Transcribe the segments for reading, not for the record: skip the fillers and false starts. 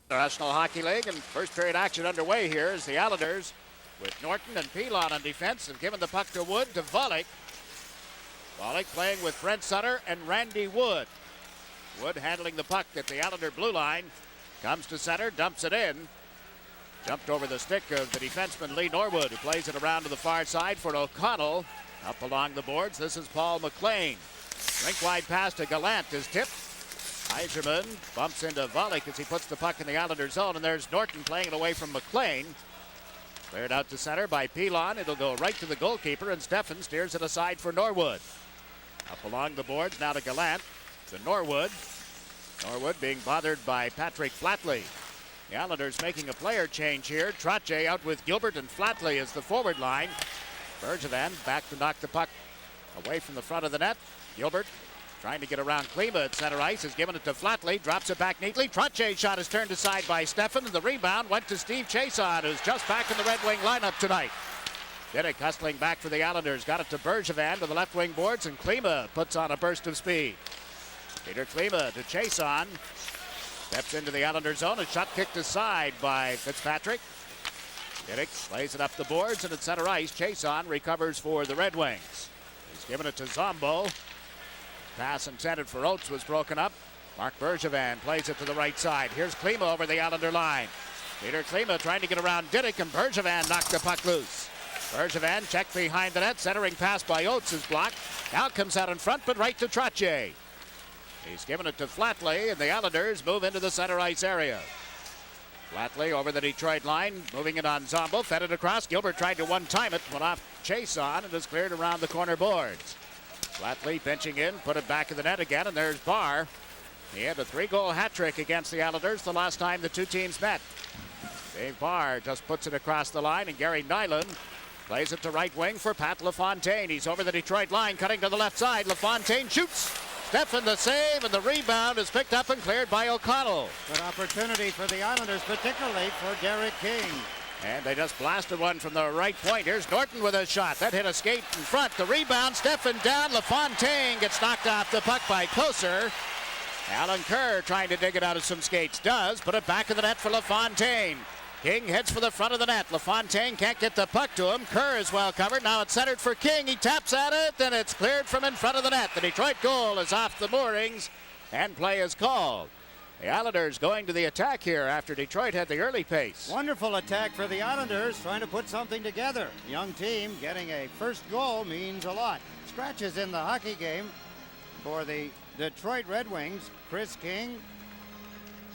National Hockey League, and first period action underway here as the Islanders, with Norton and Pilon on defense, have given the puck to Wood to Volek. Volek playing with Brent Sutter and Randy Wood. Wood handling the puck at the Islander blue line. Comes to center, dumps it in. Jumped over the stick of the defenseman Lee Norwood, who plays it around to the far side for O'Connell. Up along the boards, this is Paul McLean. Rink-wide pass to Gallant is tipped. Yzerman bumps into Volek as he puts the puck in the Islander zone, and there's Norton playing it away from McLean. Cleared out to center by Pilon. It'll go right to the goalkeeper, and Steffen steers it aside for Norwood. Up along the boards, now to Gallant, to Norwood. Norwood being bothered by Patrick Flatley. The Islanders making a player change here. Trottier out with Gilbert, and Flatley is the forward line. Bergevin back to knock the puck away from the front of the net. Gilbert trying to get around Klima at center ice, has given it to Flatley, drops it back neatly. Trottier's shot is turned aside by Steffen, and the rebound went to Steve Chason, who's just back in the Red Wing lineup tonight. Diddick hustling back for the Islanders, got it to Bergevin to the left wing boards, and Klima puts on a burst of speed. Peter Klima to Chason, steps into the Islander zone, a shot kicked aside by Fitzpatrick. Diddick plays it up the boards, and at center ice, Chason recovers for the Red Wings. He's given it to Zombo. Pass intended for Oates was broken up. Mark Bergevin plays it to the right side. Here's Klima over the Islander line. Peter Klima trying to get around Diddick, and Bergevin knocked the puck loose. Bergevin checked behind the net. Centering pass by Oates is blocked. Now comes out in front, but right to Trottier. He's given it to Flatley, and the Islanders move into the center ice area. Flatley over the Detroit line, moving it on Zombo, fed it across. Gilbert tried to one-time it, went off Chason, and is cleared around the corner boards. Flatley pinching in, put it back in the net again, and there's Barr. He had a 3-goal hat trick against the Islanders the last time the two teams met. Dave Barr just puts it across the line, and Gary Nyland plays it to right wing for Pat LaFontaine. He's over the Detroit line, cutting to the left side. LaFontaine shoots. Steffen the save, and the rebound is picked up and cleared by O'Connell. Good opportunity for the Islanders, particularly for Derek King. And they just blasted one from the right point. Here's Norton with a shot. That hit a skate in front. The rebound, Steffen down. LaFontaine gets knocked off the puck by Koser. Alan Kerr trying to dig it out of some skates. Does. Put it back in the net for LaFontaine. King heads for the front of the net. LaFontaine can't get the puck to him. Kerr is well covered. Now it's centered for King. He taps at it, and it's cleared from in front of the net. The Detroit goal is off the moorings, and play is called. The Islanders going to the attack here after Detroit had the early pace. Wonderful attack for the Islanders, trying to put something together. Young team getting a first goal means a lot. Scratches in the hockey game for the Detroit Red Wings. Chris King,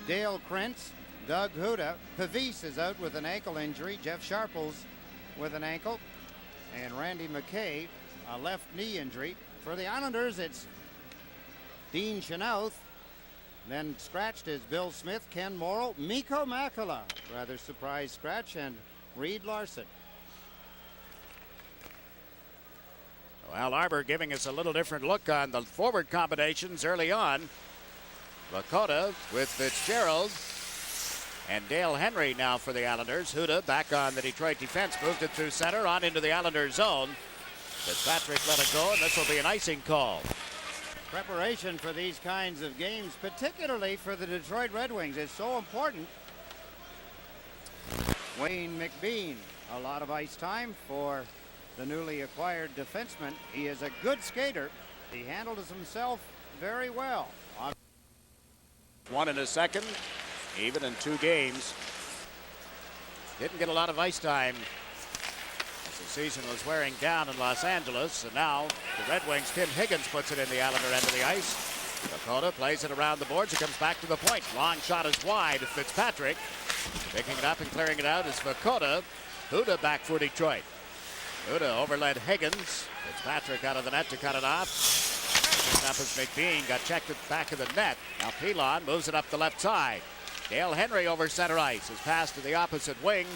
Dale Krentz, Doug Huda. Pavis is out with an ankle injury. Jeff Sharples with an ankle. And Randy McKay, a left knee injury. For the Islanders, it's Dean Chenoweth. Then scratched is Bill Smith, Ken Morrill, Mikko Makala, rather surprise scratch, and Reed Larson. Al Arbor giving us a little different look on the forward combinations early on. Lakota with Fitzgerald and Dale Henry now for the Islanders. Huda back on the Detroit defense, moved it through center on into the Islanders zone. Fitzpatrick let it go, and this will be an icing call. Preparation for these kinds of games, particularly for the Detroit Red Wings, is so important. Wayne McBean, a lot of ice time for the newly acquired defenseman. He is a good skater. He handled himself very well. One in a second, even in 2 games. Didn't get a lot of ice time as the season was wearing down in Los Angeles, and now the Red Wings, Tim Higgins puts it in the Islander end of the ice. Dakota plays it around the boards. It comes back to the point. Long shot is wide. Fitzpatrick picking it up and clearing it out is Vakota. Huda back for Detroit. Huda overled Higgins. Fitzpatrick out of the net to cut it off. Picked up as McBean got checked at the back of the net. Now Pilon moves it up the left side. Dale Henry over center ice. His pass to the opposite wing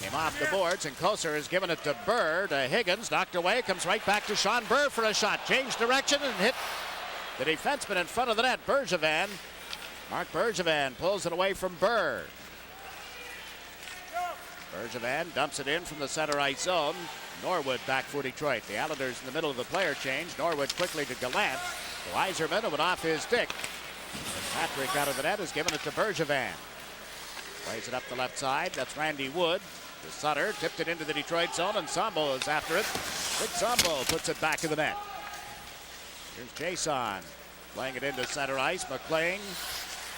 came off the boards, and Koser has given it to Burr, to Higgins, knocked away, comes right back to Sean Burr for a shot. Changed direction and hit the defenseman in front of the net, Bergevin. Mark Bergevin pulls it away from Burr. Bergevin dumps it in from the center ice zone. Norwood back for Detroit. The Islanders in the middle of the player change. Norwood quickly to Gallant. Yzerman went off his stick. Patrick out of the net has given it to Bergevin. Plays it up the left side. That's Randy Wood. To Sutter. Tipped it into the Detroit zone, and Sambo is after it. Big Sambo puts it back in the net. Here's Jason. Playing it into center ice. McLean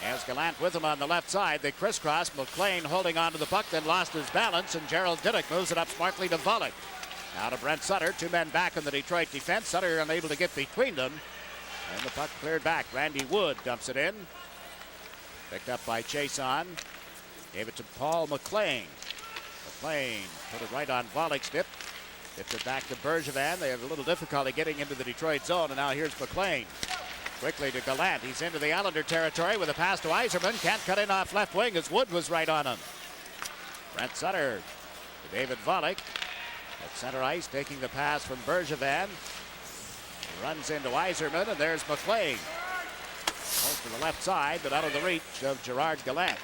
has Gallant with him on the left side. They crisscross. McLean holding on to the puck, then lost his balance, and Gerald Diddick moves it up smartly to Volek. Now to Brent Sutter. 2 men back in the Detroit defense. Sutter unable to get between them. And the puck cleared back. Randy Wood dumps it in. Picked up by Chason. Gave it to Paul McLean. McLean put it right on Volek's tip. Tipped it back to Bergevin. They have a little difficulty getting into the Detroit zone. And now here's McLean. Quickly to Gallant. He's into the Islander territory with a pass to Yzerman. Can't cut in off left wing as Wood was right on him. Brent Sutter to David Volek. At center ice, taking the pass from Bergevin. Runs into Yzerman, and there's McLean. Close to the left side, but out of the reach of Gerard Gallant.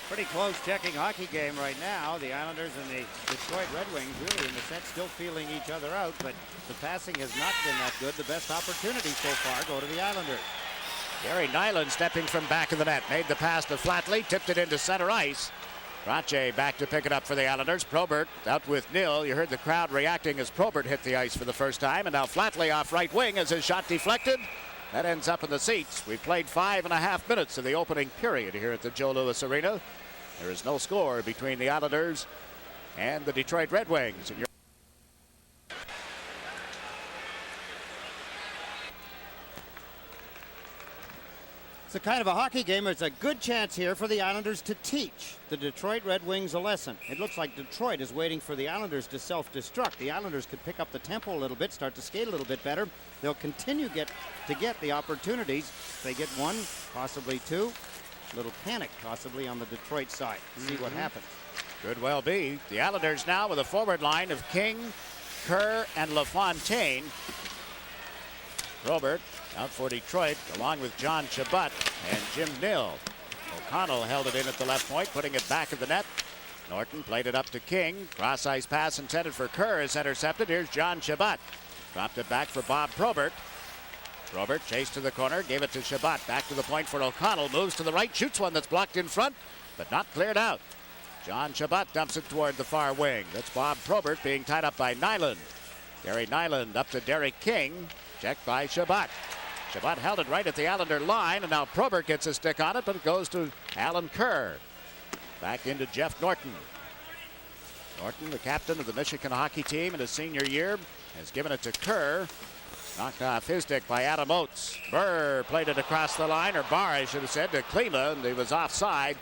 Pretty close checking hockey game right now. The Islanders and the Detroit Red Wings really, in a sense, still feeling each other out, but the passing has not been that good. The best opportunities so far go to the Islanders. Gary Nyland stepping from back of the net. Made the pass to Flatley, tipped it into center ice. Rache back to pick it up for the Islanders. Probert out with nil. You heard the crowd reacting as Probert hit the ice for the first time, and now Flatley off right wing as his shot deflected. That ends up in the seats. We've played 5.5 minutes of the opening period here at the Joe Louis Arena. There is no score between the Islanders and the Detroit Red Wings. It's a kind of a hockey game. It's a good chance here for the Islanders to teach the Detroit Red Wings a lesson. It looks like Detroit is waiting for the Islanders to self-destruct. The Islanders could pick up the tempo a little bit, start to skate a little bit better. They'll continue to get the opportunities. If they get one, possibly two. A little panic possibly on the Detroit side. See what happens. Could well be. The Islanders now with a forward line of King, Kerr, and LaFontaine. Robert out for Detroit along with John Chabot and Jim Nill. O'Connell held it in at the left point, putting it back of the net. Norton played it up to King. Cross ice pass intended for Kerr is intercepted. Here's John Chabot. Dropped it back for Bob Probert. Probert chased to the corner, gave it to Chabot. Back to the point for O'Connell. Moves to the right, shoots one that's blocked in front, but not cleared out. John Chabot dumps it toward the far wing. That's Bob Probert being tied up by Nyland. Gary Nyland up to Derek King. Checked by Chabot. Chabot held it right at the Islander line, and now Probert gets a stick on it, but it goes to Alan Kerr. Back into Jeff Norton. Norton, the captain of the Michigan hockey team in his senior year, has given it to Kerr. Knocked off his stick by Adam Oates. Burr played it across the line, or Barr, I should have said, to Klima, and he was offside.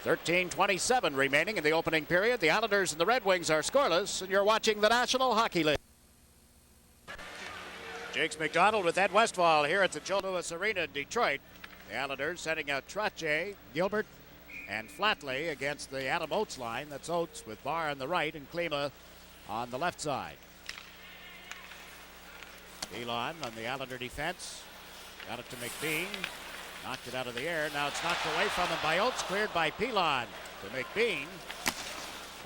13:27 remaining in the opening period. The Islanders and the Red Wings are scoreless, and you're watching the National Hockey League. Jakes McDonald with Ed Westfall here at the Joe Louis Arena in Detroit. The Islanders sending out Trottier, Gilbert, and Flatley against the Adam Oates line. That's Oates with Barr on the right and Klima on the left side. Elon on the Islander defense. Got it to McBean. Knocked it out of the air. Now it's knocked away from him by Oates. Cleared by Pilon to McBean.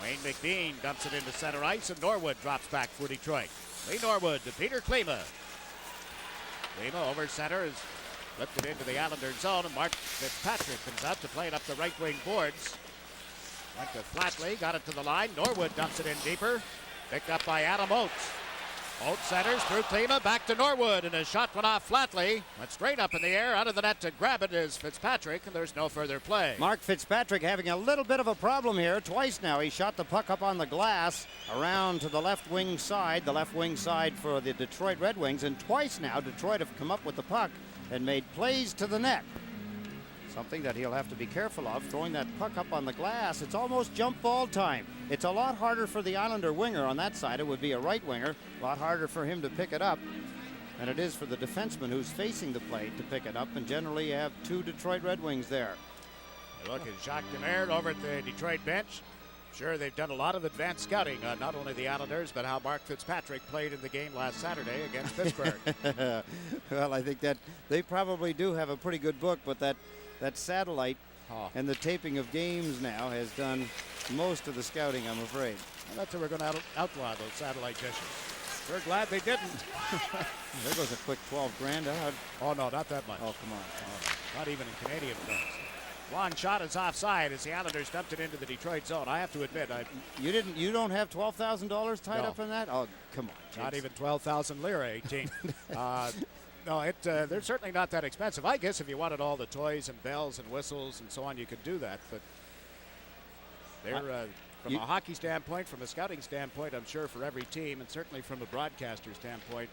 Wayne McBean dumps it into center ice, and Norwood drops back for Detroit. Lee Norwood to Peter Klima. Klima over center has flipped it into the Islander zone, and Mark Fitzpatrick comes out to play it up the right wing boards. Went to Flatley, got it to the line. Norwood dumps it in deeper. Picked up by Adam Oates. Oates centers through Klima, back to Norwood, and his shot went off Flatley. Went straight up in the air, out of the net to grab it is Fitzpatrick, and there's no further play. Mark Fitzpatrick having a little bit of a problem here. Twice now he shot the puck up on the glass around to the left wing side for the Detroit Red Wings, and twice now Detroit have come up with the puck and made plays to the net. Something that he'll have to be careful of, throwing that puck up on the glass. It's almost jump ball time. It's a lot harder for the Islander winger on that side. It would be a right winger. A lot harder for him to pick it up than it is for the defenseman who's facing the plate to pick it up. And generally you have two Detroit Red Wings there. Look at Jacques Demers over at the Detroit bench. Sure, they've done a lot of advanced scouting on not only the Islanders, but how Mark Fitzpatrick played in the game last Saturday against Pittsburgh. Well, I think that they probably do have a pretty good book, but that satellite and the taping of games now has done most of the scouting, I'm afraid. I thought they were going to outlaw those satellite dishes. We're glad they didn't. There goes a quick 12 grand. Oh, no, not that much. Oh, come on. Not even in Canadian terms. Long shot is offside as the Islanders dumped it into the Detroit zone. I have to admit, You don't have $12,000 tied No. up in that? Oh, come on. not kids. even 12,000 lira, 18. No, they're certainly not that expensive. I guess if you wanted all the toys and bells and whistles and so on, you could do that. But they're from a hockey standpoint, from a scouting standpoint, I'm sure for every team, and certainly from a broadcaster standpoint,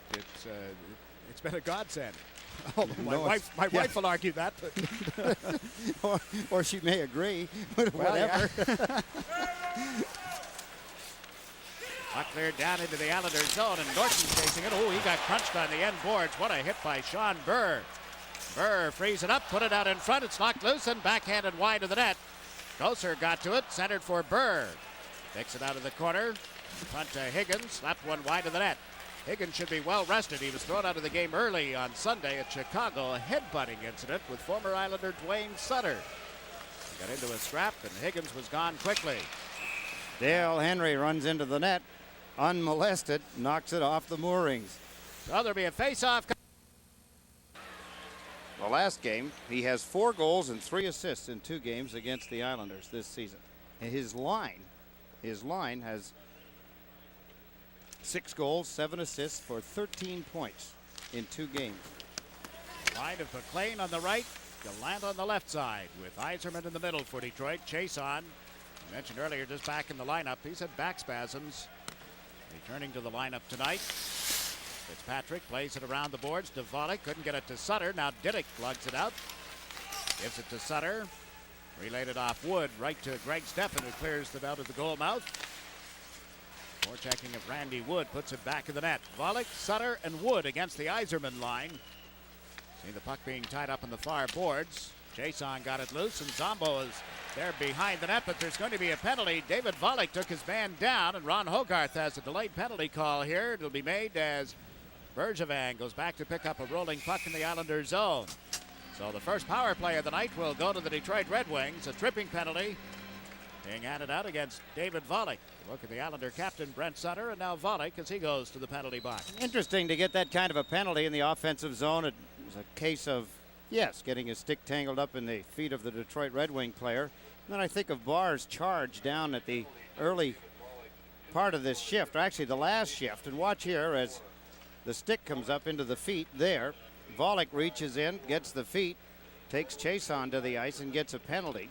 it's been a godsend. Although my No, wife will argue that. But or she may agree, but Well, whatever. puck cleared down into the Islanders zone, and Norton's chasing it. Oh, he got crunched on the end boards. What a hit by Sean Burr. Burr frees it up, put it out in front. It's knocked loose and backhanded wide of the net. Koser got to it, centered for Burr. Takes it out of the corner. In front to Higgins, slapped one wide of the net. Higgins should be well rested. He was thrown out of the game early on Sunday at Chicago. A headbutting incident with former Islander Dwayne Sutter. He got into a scrap, and Higgins was gone quickly. Dale Henry runs into the net, unmolested, knocks it off the moorings. So there'll be a face-off. The last game, he has 4 goals and 3 assists in 2 games against the Islanders this season. And his line has 6 goals, 7 assists for 13 points in 2 games. Line of McLean on the right, Gallant on the left side, with Yzerman in the middle for Detroit. Chase on. I mentioned earlier, just back in the lineup. He's had back spasms. Returning to the lineup tonight. Fitzpatrick plays it around the boards to Volek. Couldn't get it to Sutter. Now Diddick lugs it out. Gives it to Sutter. Relayed it off Wood right to Greg Steffen, who clears it out of the goal mouth. Forechecking of Randy Wood puts it back in the net. Volek, Sutter, and Wood against the Yzerman line. See the puck being tied up in the far boards. Jason got it loose, and Zombo is there behind the net, but there's going to be a penalty. David Volek took his man down, and Ron Hogarth has a delayed penalty call here. It'll be made as Bergevin goes back to pick up a rolling puck in the Islanders zone. So the first power play of the night will go to the Detroit Red Wings. A tripping penalty being handed out against David Volek. Look at the Islander captain, Brent Sutter, and now Volek as he goes to the penalty box. Interesting to get that kind of a penalty in the offensive zone. It was a case of, yes, getting his stick tangled up in the feet of the Detroit Red Wing player. And then I think of Barr's charge down at the early part of this shift, or actually the last shift. And watch here as the stick comes up into the feet there. Volek reaches in, gets the feet, takes Chase onto the ice and gets a penalty.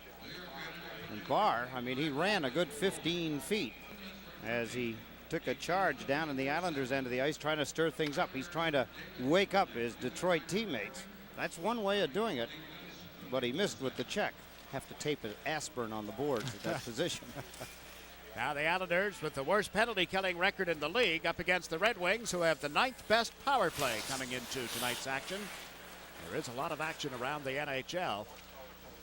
And Barr, I mean, he ran a good 15 feet as he took a charge down in the Islanders' end of the ice, trying to stir things up. He's trying to wake up his Detroit teammates. That's one way of doing it, but he missed with the check. Have to tape an aspirin on the boards at that position. Now the Islanders with the worst penalty killing record in the league up against the Red Wings, who have the 9th best power play coming into tonight's action. There is a lot of action around the NHL.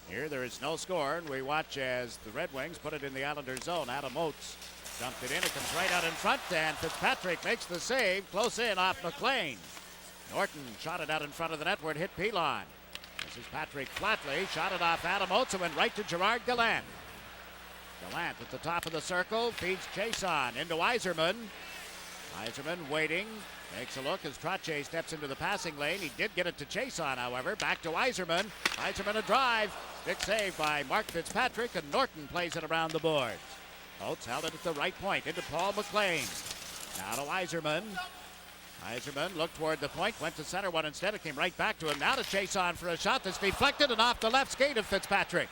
Here there is no score, and we watch as the Red Wings put it in the Islanders zone. Adam Oates dumped it in. It comes right out in front, and Fitzpatrick makes the save. Close in off McLean. Norton shot it out in front of the net where it hit Pilon. This is Patrick Flatley. Shot it off Adam Oates and went right to Gerard Gallant. Gallant at the top of the circle. Feeds Chason into Yzerman. Yzerman waiting. Takes a look as Trottier steps into the passing lane. He did get it to Chason, however. Back to Yzerman. Yzerman a drive. Big save by Mark Fitzpatrick, and Norton plays it around the boards. Oates held it at the right point into Paul McLean. Now to Yzerman. Yzerman looked toward the point, went to center one instead. It came right back to him. Now to Chason for a shot that's deflected and off the left skate of Fitzpatrick.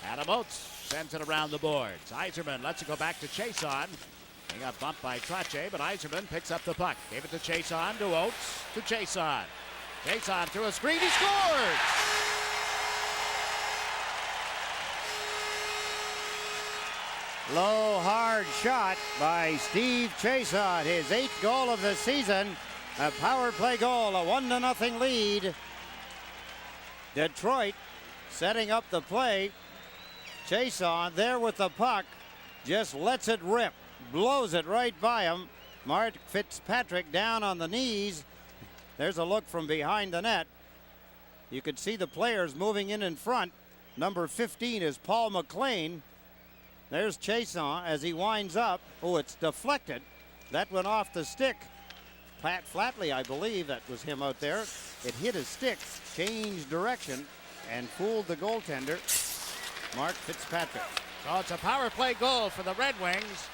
Adam Oates sends it around the boards. Yzerman lets it go back to Chason. He got bumped by Trottier, but Yzerman picks up the puck. Gave it to Chason, to Oates, to Chason. Chason through a screen, he scores! Low, hard shot by Steve Chason, his 8th goal of the season. A power play goal, a 1-0 lead. Detroit setting up the play. Chason there with the puck, just lets it rip, blows it right by him. Mark Fitzpatrick down on the knees. There's a look from behind the net. You could see the players moving in front. Number 15 is Paul McLean. There's Chason as he winds up. Oh, it's deflected. That went off the stick. Pat Flatley, I believe that was him out there. It hit his stick, changed direction, and fooled the goaltender. Mark Fitzpatrick. So it's a power play goal for the Red Wings.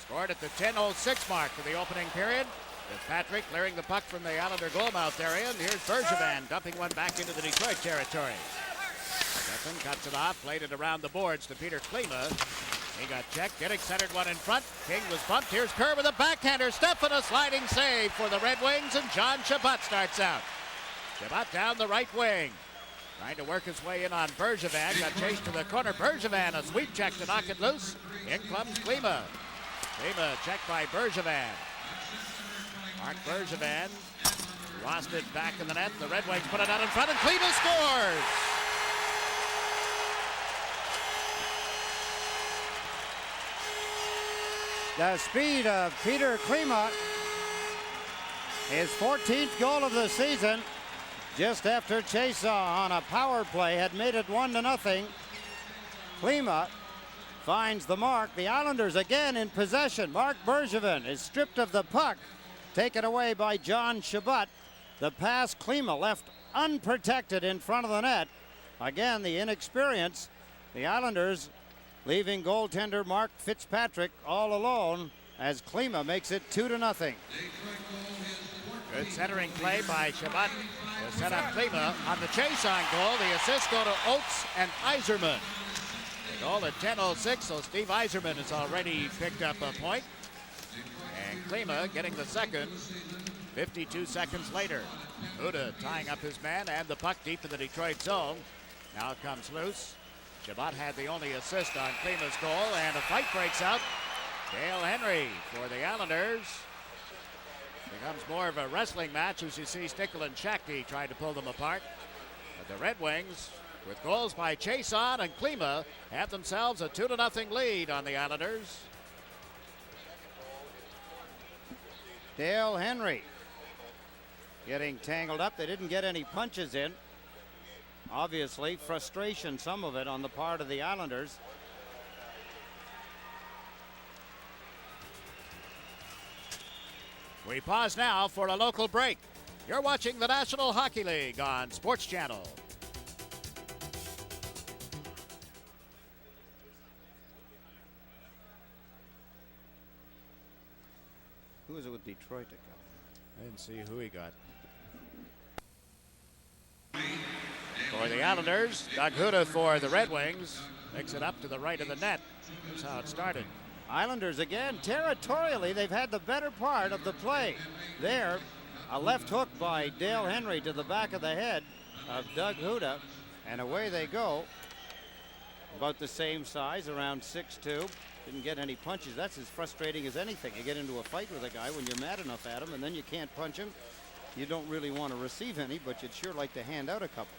Scored at the 10:06 mark for the opening period. Fitzpatrick clearing the puck from the Islander goalmouth area. And here's Bergevin dumping one back into the Detroit territory. Stefan cuts it off, played it around the boards to Peter Klima. He got checked, getting centered one in front. King was bumped. Here's Kerr with a backhander. Stefan, a sliding save for the Red Wings, and John Chabot starts out. Chabot down the right wing. Trying to work his way in on Bergevin. Got chased to the corner. Bergevin, a sweep check to knock it loose. In comes Klima. Klima checked by Bergevin. Mark Bergevin lost it back in the net. The Red Wings put it out in front, and Klima scores! The speed of Peter Klima, his 14th goal of the season, just after Chaseau on a power play had made it 1-0. Klima finds the mark. The Islanders again in possession. Mark Bergevin is stripped of the puck, taken away by John Chabot. The pass, Klima left unprotected in front of the net. Again, the inexperience. The Islanders leaving goaltender Mark Fitzpatrick all alone as Klima makes it 2-0. Good centering play by Chabot to set up Klima on the chase on goal. The assists go to Oates and Yzerman. The goal at 10:06, so Steve Yzerman has already picked up a point. And Klima getting the second 52 seconds later. Huda tying up his man and the puck deep in the Detroit zone. Now it comes loose. Chabot had the only assist on Klima's goal, and a fight breaks out. Dale Henry for the Islanders. Becomes more of a wrestling match as you see Stickle and Shakti trying to pull them apart. But the Red Wings, with goals by Chaseau and Klima, have themselves a 2-0 lead on the Islanders. Dale Henry getting tangled up. They didn't get any punches in. Obviously, frustration, some of it on the part of the Islanders. We pause now for a local break. You're watching the National Hockey League on Sports Channel. Who was it with Detroit that got? I didn't see who he got. For the Islanders, Doug Huda for the Red Wings. Picks it up to the right of the net. That's how it started. Islanders again, territorially, they've had the better part of the play. There, a left hook by Dale Henry to the back of the head of Doug Huda, and away they go. About the same size, around 6'2". Didn't get any punches. That's as frustrating as anything. You get into a fight with a guy when you're mad enough at him, and then you can't punch him. You don't really want to receive any, but you'd sure like to hand out a couple.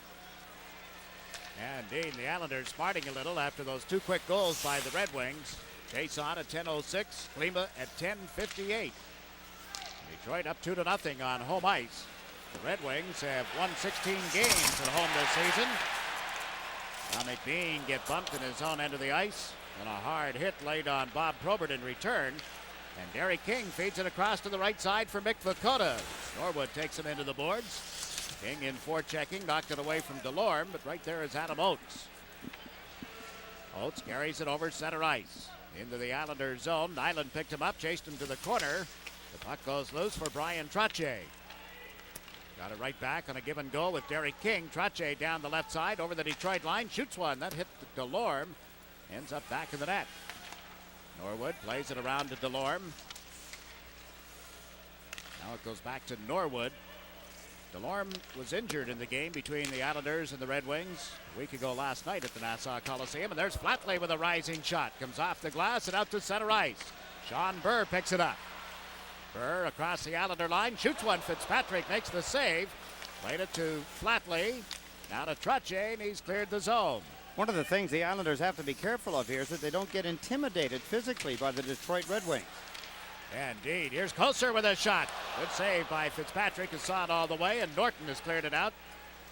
Yeah, indeed, the Islanders smarting a little after those two quick goals by the Red Wings. Chase on at 10:06, Klima at 10:58. Detroit up 2-0 on home ice. The Red Wings have won 16 games at home this season. Now McBean get bumped in his own end of the ice, and a hard hit laid on Bob Probert in return. And Derek King feeds it across to the right side for Mick Vukota. Norwood takes him into the boards. King in forechecking, knocked it away from Delorme, but right there is Adam Oates. Oates carries it over center ice. Into the Islanders zone. Nyland picked him up, chased him to the corner. The puck goes loose for Brian Trottier. Got it right back on a give and go with Derek King. Trottier down the left side over the Detroit line. Shoots one. That hit Delorme. Ends up back in the net. Norwood plays it around to Delorme. Now it goes back to Norwood. Delorme was injured in the game between the Islanders and the Red Wings a week ago last night at the Nassau Coliseum. And there's Flatley with a rising shot. Comes off the glass and out to center ice. Sean Burr picks it up. Burr across the Islander line. Shoots one. Fitzpatrick makes the save. Played it to Flatley. Now to Trottier, and he's cleared the zone. One of the things the Islanders have to be careful of here is that they don't get intimidated physically by the Detroit Red Wings. Indeed. Here's Koser with a shot. Good save by Fitzpatrick, who saw it all the way, and Norton has cleared it out.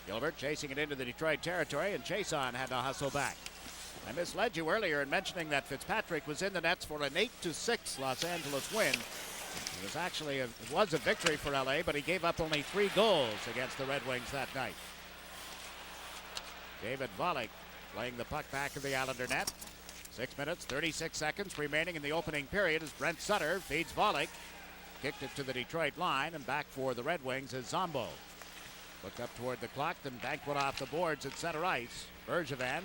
Gilbert chasing it into the Detroit territory, and Chaseau had to hustle back. I misled you earlier in mentioning that Fitzpatrick was in the nets for an 8-6 Los Angeles win. It was a victory for LA, but he gave up only 3 goals against the Red Wings that night. David Volek playing the puck back of the Islander net. 6 minutes, 36 seconds remaining in the opening period as Brent Sutter feeds Volek. Kicked it to the Detroit line, and back for the Red Wings is Zombo. Looked up toward the clock, then banked one off the boards at center ice. Bergevin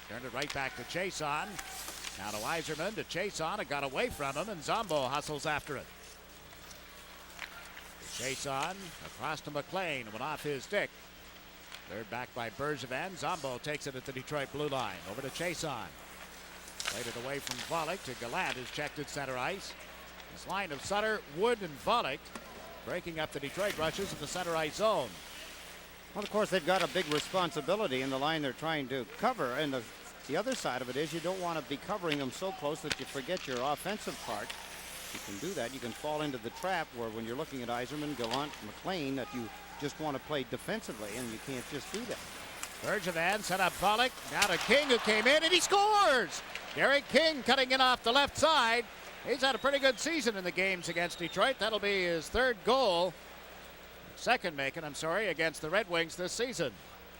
turned it right back to Chason. Now to Yzerman, to Chason. It got away from him, and Zombo hustles after it. Chason across to McLean, went off his stick. Cleared back by Bergevin. Zombo takes it at the Detroit blue line. Over to Chason. Played it away from Volek to Gallant, who's checked at center ice. This line of Sutter, Wood, and Volek breaking up the Detroit rushes in the center ice zone. Well, of course, they've got a big responsibility in the line they're trying to cover, and the other side of it is you don't want to be covering them so close that you forget your offensive part. You can do that. You can fall into the trap where when you're looking at Yzerman, Gallant, McLean, that you just want to play defensively, and you can't just do that. Bergevin set up Volek. Now to King, who came in, and he scores! Derek King cutting in off the left side. He's had a pretty good season in the games against Detroit. That'll be his second against the Red Wings this season.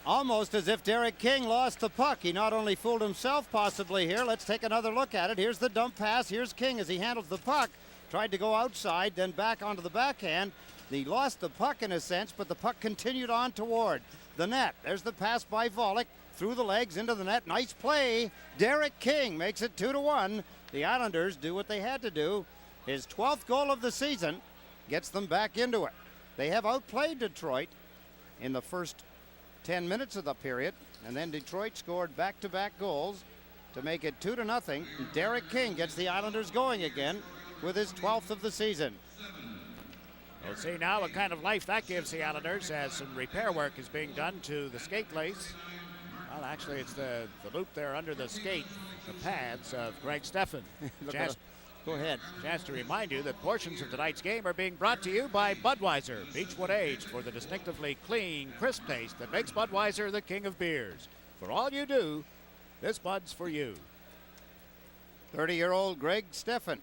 Almost as if Derek King lost the puck. He not only fooled himself possibly here. Let's take another look at it. Here's the dump pass. Here's King as he handles the puck. Tried to go outside, then back onto the backhand. He lost the puck in a sense, but the puck continued on toward the net. There's the pass by Volek. Through the legs into the net. Nice play. Derek King makes it 2-1. The Islanders do what they had to do. His 12th goal of the season gets them back into it. They have outplayed Detroit in the first 10 minutes of the period, and then Detroit scored back-to-back goals to make it 2-0. Derek King gets the Islanders going again with his 12th of the season. We'll see now what kind of life that gives the Islanders as some repair work is being done to the skate lace. Well, actually, it's the loop there under the skate, the pads of Greg Steffen. Go ahead. Chance to remind you that portions of tonight's game are being brought to you by Budweiser, Beechwood Aged, for the distinctively clean, crisp taste that makes Budweiser the king of beers. For all you do, this Bud's for you. 30-year-old Greg Steffen,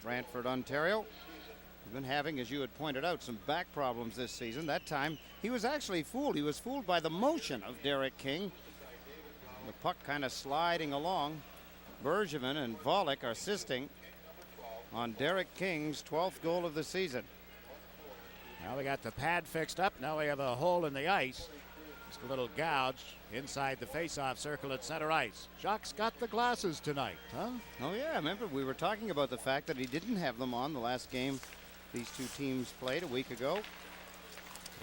Brantford, Ontario. He's been having, as you had pointed out, some back problems this season. That time, he was actually fooled. He was fooled by the motion of Derek King. The puck kind of sliding along. Bergevin and Volek are assisting on Derek King's 12th goal of the season. Now we got the pad fixed up. Now we have a hole in the ice. Just a little gouge inside the face-off circle at center ice. Jacques got the glasses tonight, huh? Oh, yeah. Remember, we were talking about the fact that he didn't have them on the last game these two teams played a week ago.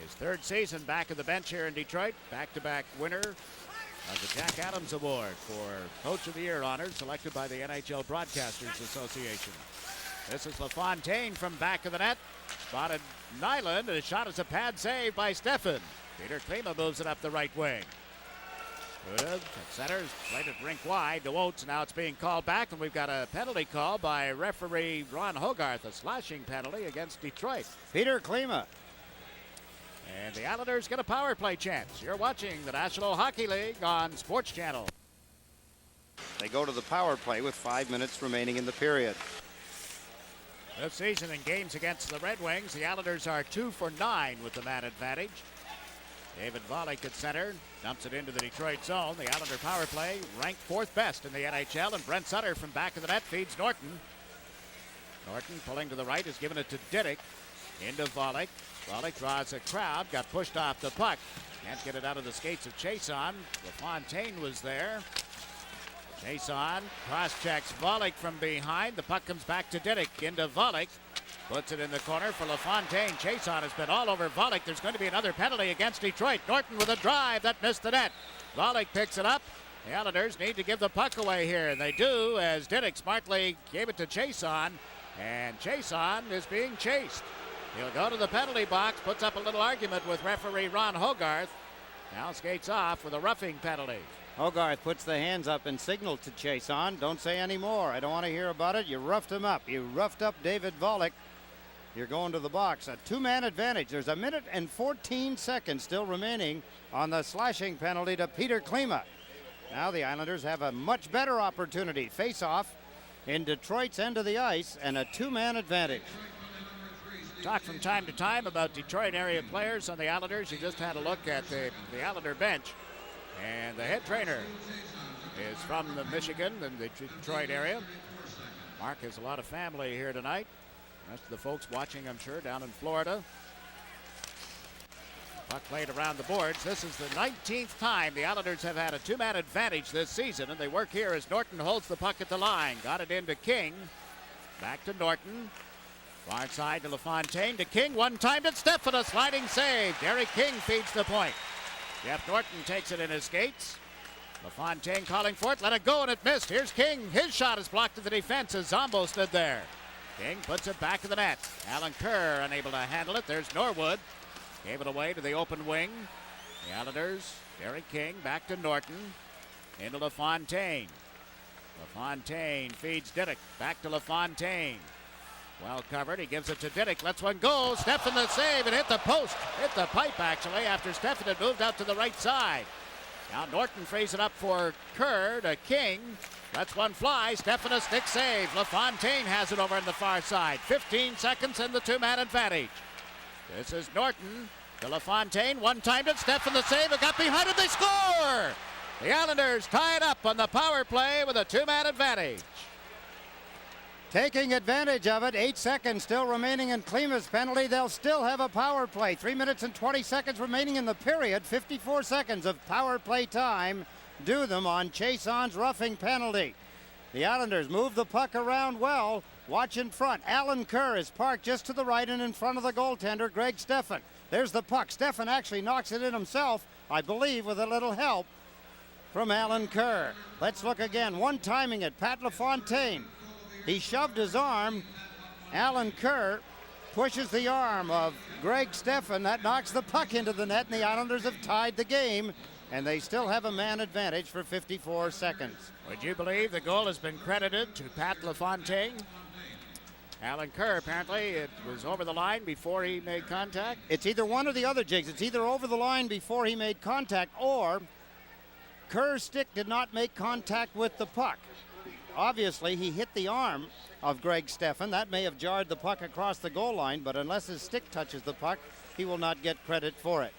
His third season back of the bench here in Detroit. Back-to-back winner of the Jack Adams Award for Coach of the Year honors selected by the NHL Broadcasters Association. This is LaFontaine from back of the net. Spotted Nyland, and his shot is a pad save by Steffen. Peter Klima moves it up the right wing. Good. At center, played it rink wide to Oates. Now it's being called back, and we've got a penalty call by referee Ron Hogarth, a slashing penalty against Detroit. Peter Klima. And the Islanders get a power play chance. You're watching the National Hockey League on Sports Channel. They go to the power play with 5 minutes remaining in the period. This season in games against the Red Wings, the Islanders are 2 for 9 with the man advantage. David Volek at center, dumps it into the Detroit zone. The Islander power play ranked 4th best in the NHL, and Brent Sutter from back of the net feeds Norton. Norton pulling to the right has given it to Diddick. Into Volek. Volek draws a crowd, got pushed off the puck. Can't get it out of the skates of Chason. LaFontaine was there. Chason cross-checks Volek from behind. The puck comes back to Diddick. Into Volek. Puts it in the corner for LaFontaine. Chason has been all over Volek. There's going to be another penalty against Detroit. Norton with a drive that missed the net. Volek picks it up. The Islanders need to give the puck away here, and they do as Diddick smartly gave it to Chason, and Chason is being chased. He'll go to the penalty box, puts up a little argument with referee Ron Hogarth. Now skates off with a roughing penalty. Hogarth puts the hands up and signal to Chason. Don't say any more. I don't want to hear about it. You roughed him up. You roughed up David Volek. You're going to the box. A two-man advantage. There's a minute and 14 seconds still remaining on the slashing penalty to Peter Klima. Now the Islanders have a much better opportunity. Face-off in Detroit's end of the ice and a two-man advantage. Talk from time to time about Detroit area players on the Islanders. You just had a look at the Islander bench. And the head trainer is from the Michigan and the Detroit area. Mark has a lot of family here tonight. The rest of the folks watching, I'm sure, down in Florida. Puck played around the boards. This is the 19th time the Islanders have had a two-man advantage this season, and they work here as Norton holds the puck at the line. Got it into King. Back to Norton. Far side to LaFontaine, to King. One-timed Stefan, a sliding save. Derek King feeds the point. Jeff Norton takes it in his skates. LaFontaine calling for it. Let it go, and it missed. Here's King. His shot is blocked to the defense as Zombo stood there. King puts it back of the net. Alan Kerr unable to handle it. There's Norwood. Gave it away to the open wing. The Islanders, Derek King back to Norton. Into LaFontaine. LaFontaine feeds Diddick. Back to LaFontaine. Well covered. He gives it to Diddick. Lets one go. Stefan the save and hit the post. Hit the pipe actually after Stefan had moved out to the right side. Now Norton frees it up for Kerr to King. Lets one fly. Stefan a stick save. LaFontaine has it over on the far side. 15 seconds and the two-man advantage. This is Norton to LaFontaine. One-timed it. Stefan the save. It got behind it. They score! The Islanders tie it up on the power play with a two-man advantage. Taking advantage of it, 8 seconds still remaining in Klima's penalty. They'll still have a power play. 3 minutes and 20 seconds remaining in the period. 54 seconds of power play time due them on Chason's roughing penalty. The Islanders move the puck around well. Watch in front. Alan Kerr is parked just to the right and in front of the goaltender, Greg Stefan. There's the puck. Stefan actually knocks it in himself, I believe, with a little help from Alan Kerr. Let's look again. One timing it. Pat LaFontaine. He shoved his arm. Alan Kerr pushes the arm of Greg Stefan. That knocks the puck into the net, and the Islanders have tied the game, and they still have a man advantage for 54 seconds. Would you believe the goal has been credited to Pat LaFontaine? Alan Kerr, apparently, it was over the line before he made contact. It's either one or the other, Jigs. It's either over the line before he made contact, or Kerr's stick did not make contact with the puck. Obviously, he hit the arm of Greg Stefan. That may have jarred the puck across the goal line, but unless his stick touches the puck, he will not get credit for it.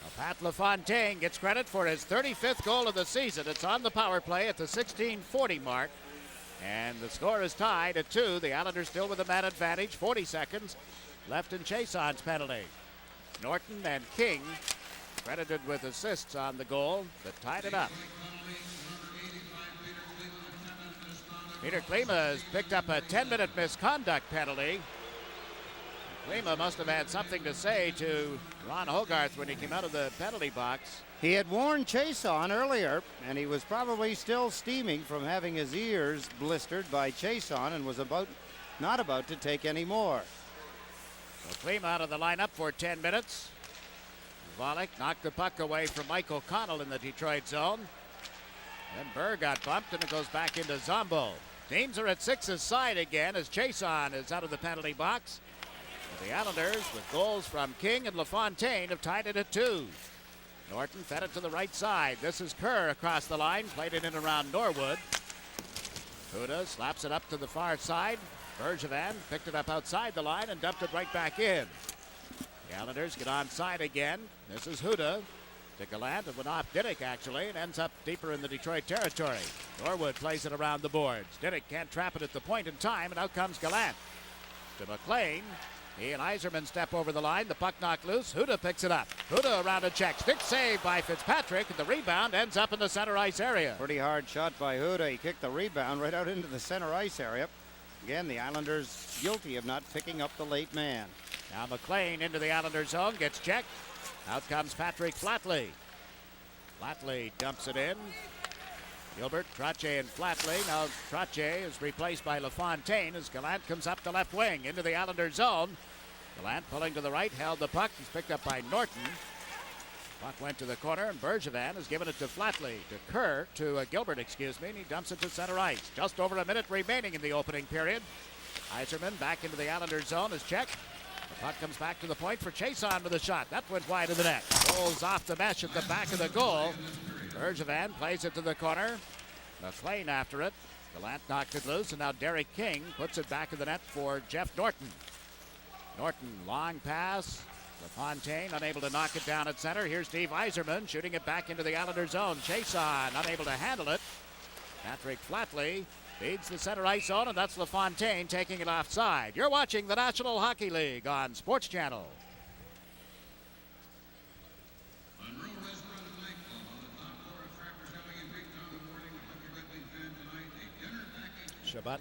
Well, Pat LaFontaine gets credit for his 35th goal of the season. It's on the power play at the 16:40 mark. And the score is tied at 2. The Islanders still with a man advantage. 40 seconds left in Chason's penalty. Norton and King credited with assists on the goal that tied it up. Peter Klima has picked up a 10-minute misconduct penalty. Klima must have had something to say to Ron Hogarth when he came out of the penalty box. He had warned Chason earlier, and he was probably still steaming from having his ears blistered by Chason and was not about to take any more. So Klima out of the lineup for 10 minutes. Volek knocked the puck away from Mike O'Connell in the Detroit zone. Then Burr got bumped, and it goes back into Zombo. Teams are at 6's side again as Chason is out of the penalty box. But the Islanders, with goals from King and LaFontaine, have tied it at 2. Norton fed it to the right side. This is Kerr across the line, played it in around Norwood. Huda slaps it up to the far side. Bergevin picked it up outside the line and dumped it right back in. The Islanders get onside again. This is Huda to Gallant. It went off Diddick actually and ends up deeper in the Detroit territory. Norwood plays it around the boards. Diddick can't trap it at the point in time, and out comes Gallant. To McLean. He and Yzerman step over the line. The puck knocked loose. Huda picks it up. Huda around a check. Stick save by Fitzpatrick. And the rebound ends up in the center ice area. Pretty hard shot by Huda. He kicked the rebound right out into the center ice area. Again, the Islanders guilty of not picking up the late man. Now McLean into the Islanders zone. Gets checked. Out comes Patrick Flatley. Flatley dumps it in. Gilbert, Trottier, and Flatley. Now Trottier is replaced by LaFontaine as Gallant comes up the left wing into the Islanders zone. Gallant pulling to the right, held the puck. He's picked up by Norton. Puck went to the corner, and Bergevin has given it to Flatley, to Kerr, to Gilbert, and he dumps it to center ice. Just over a minute remaining in the opening period. Yzerman back into the Islanders zone is checked. The puck comes back to the point for Chason with a shot. That went wide of the net. Rolls off the mesh at the back of the goal. Bergevin plays it to the corner. McLean after it. Gallant knocked it loose, and now Derek King puts it back in the net for Jeff Norton. Norton, long pass. LaFontaine unable to knock it down at center. Here's Steve Yzerman shooting it back into the Islander zone. Chason unable to handle it. Patrick Flatley feeds the center ice zone, and that's LaFontaine taking it offside. You're watching the National Hockey League on Sports Channel. Shabbat.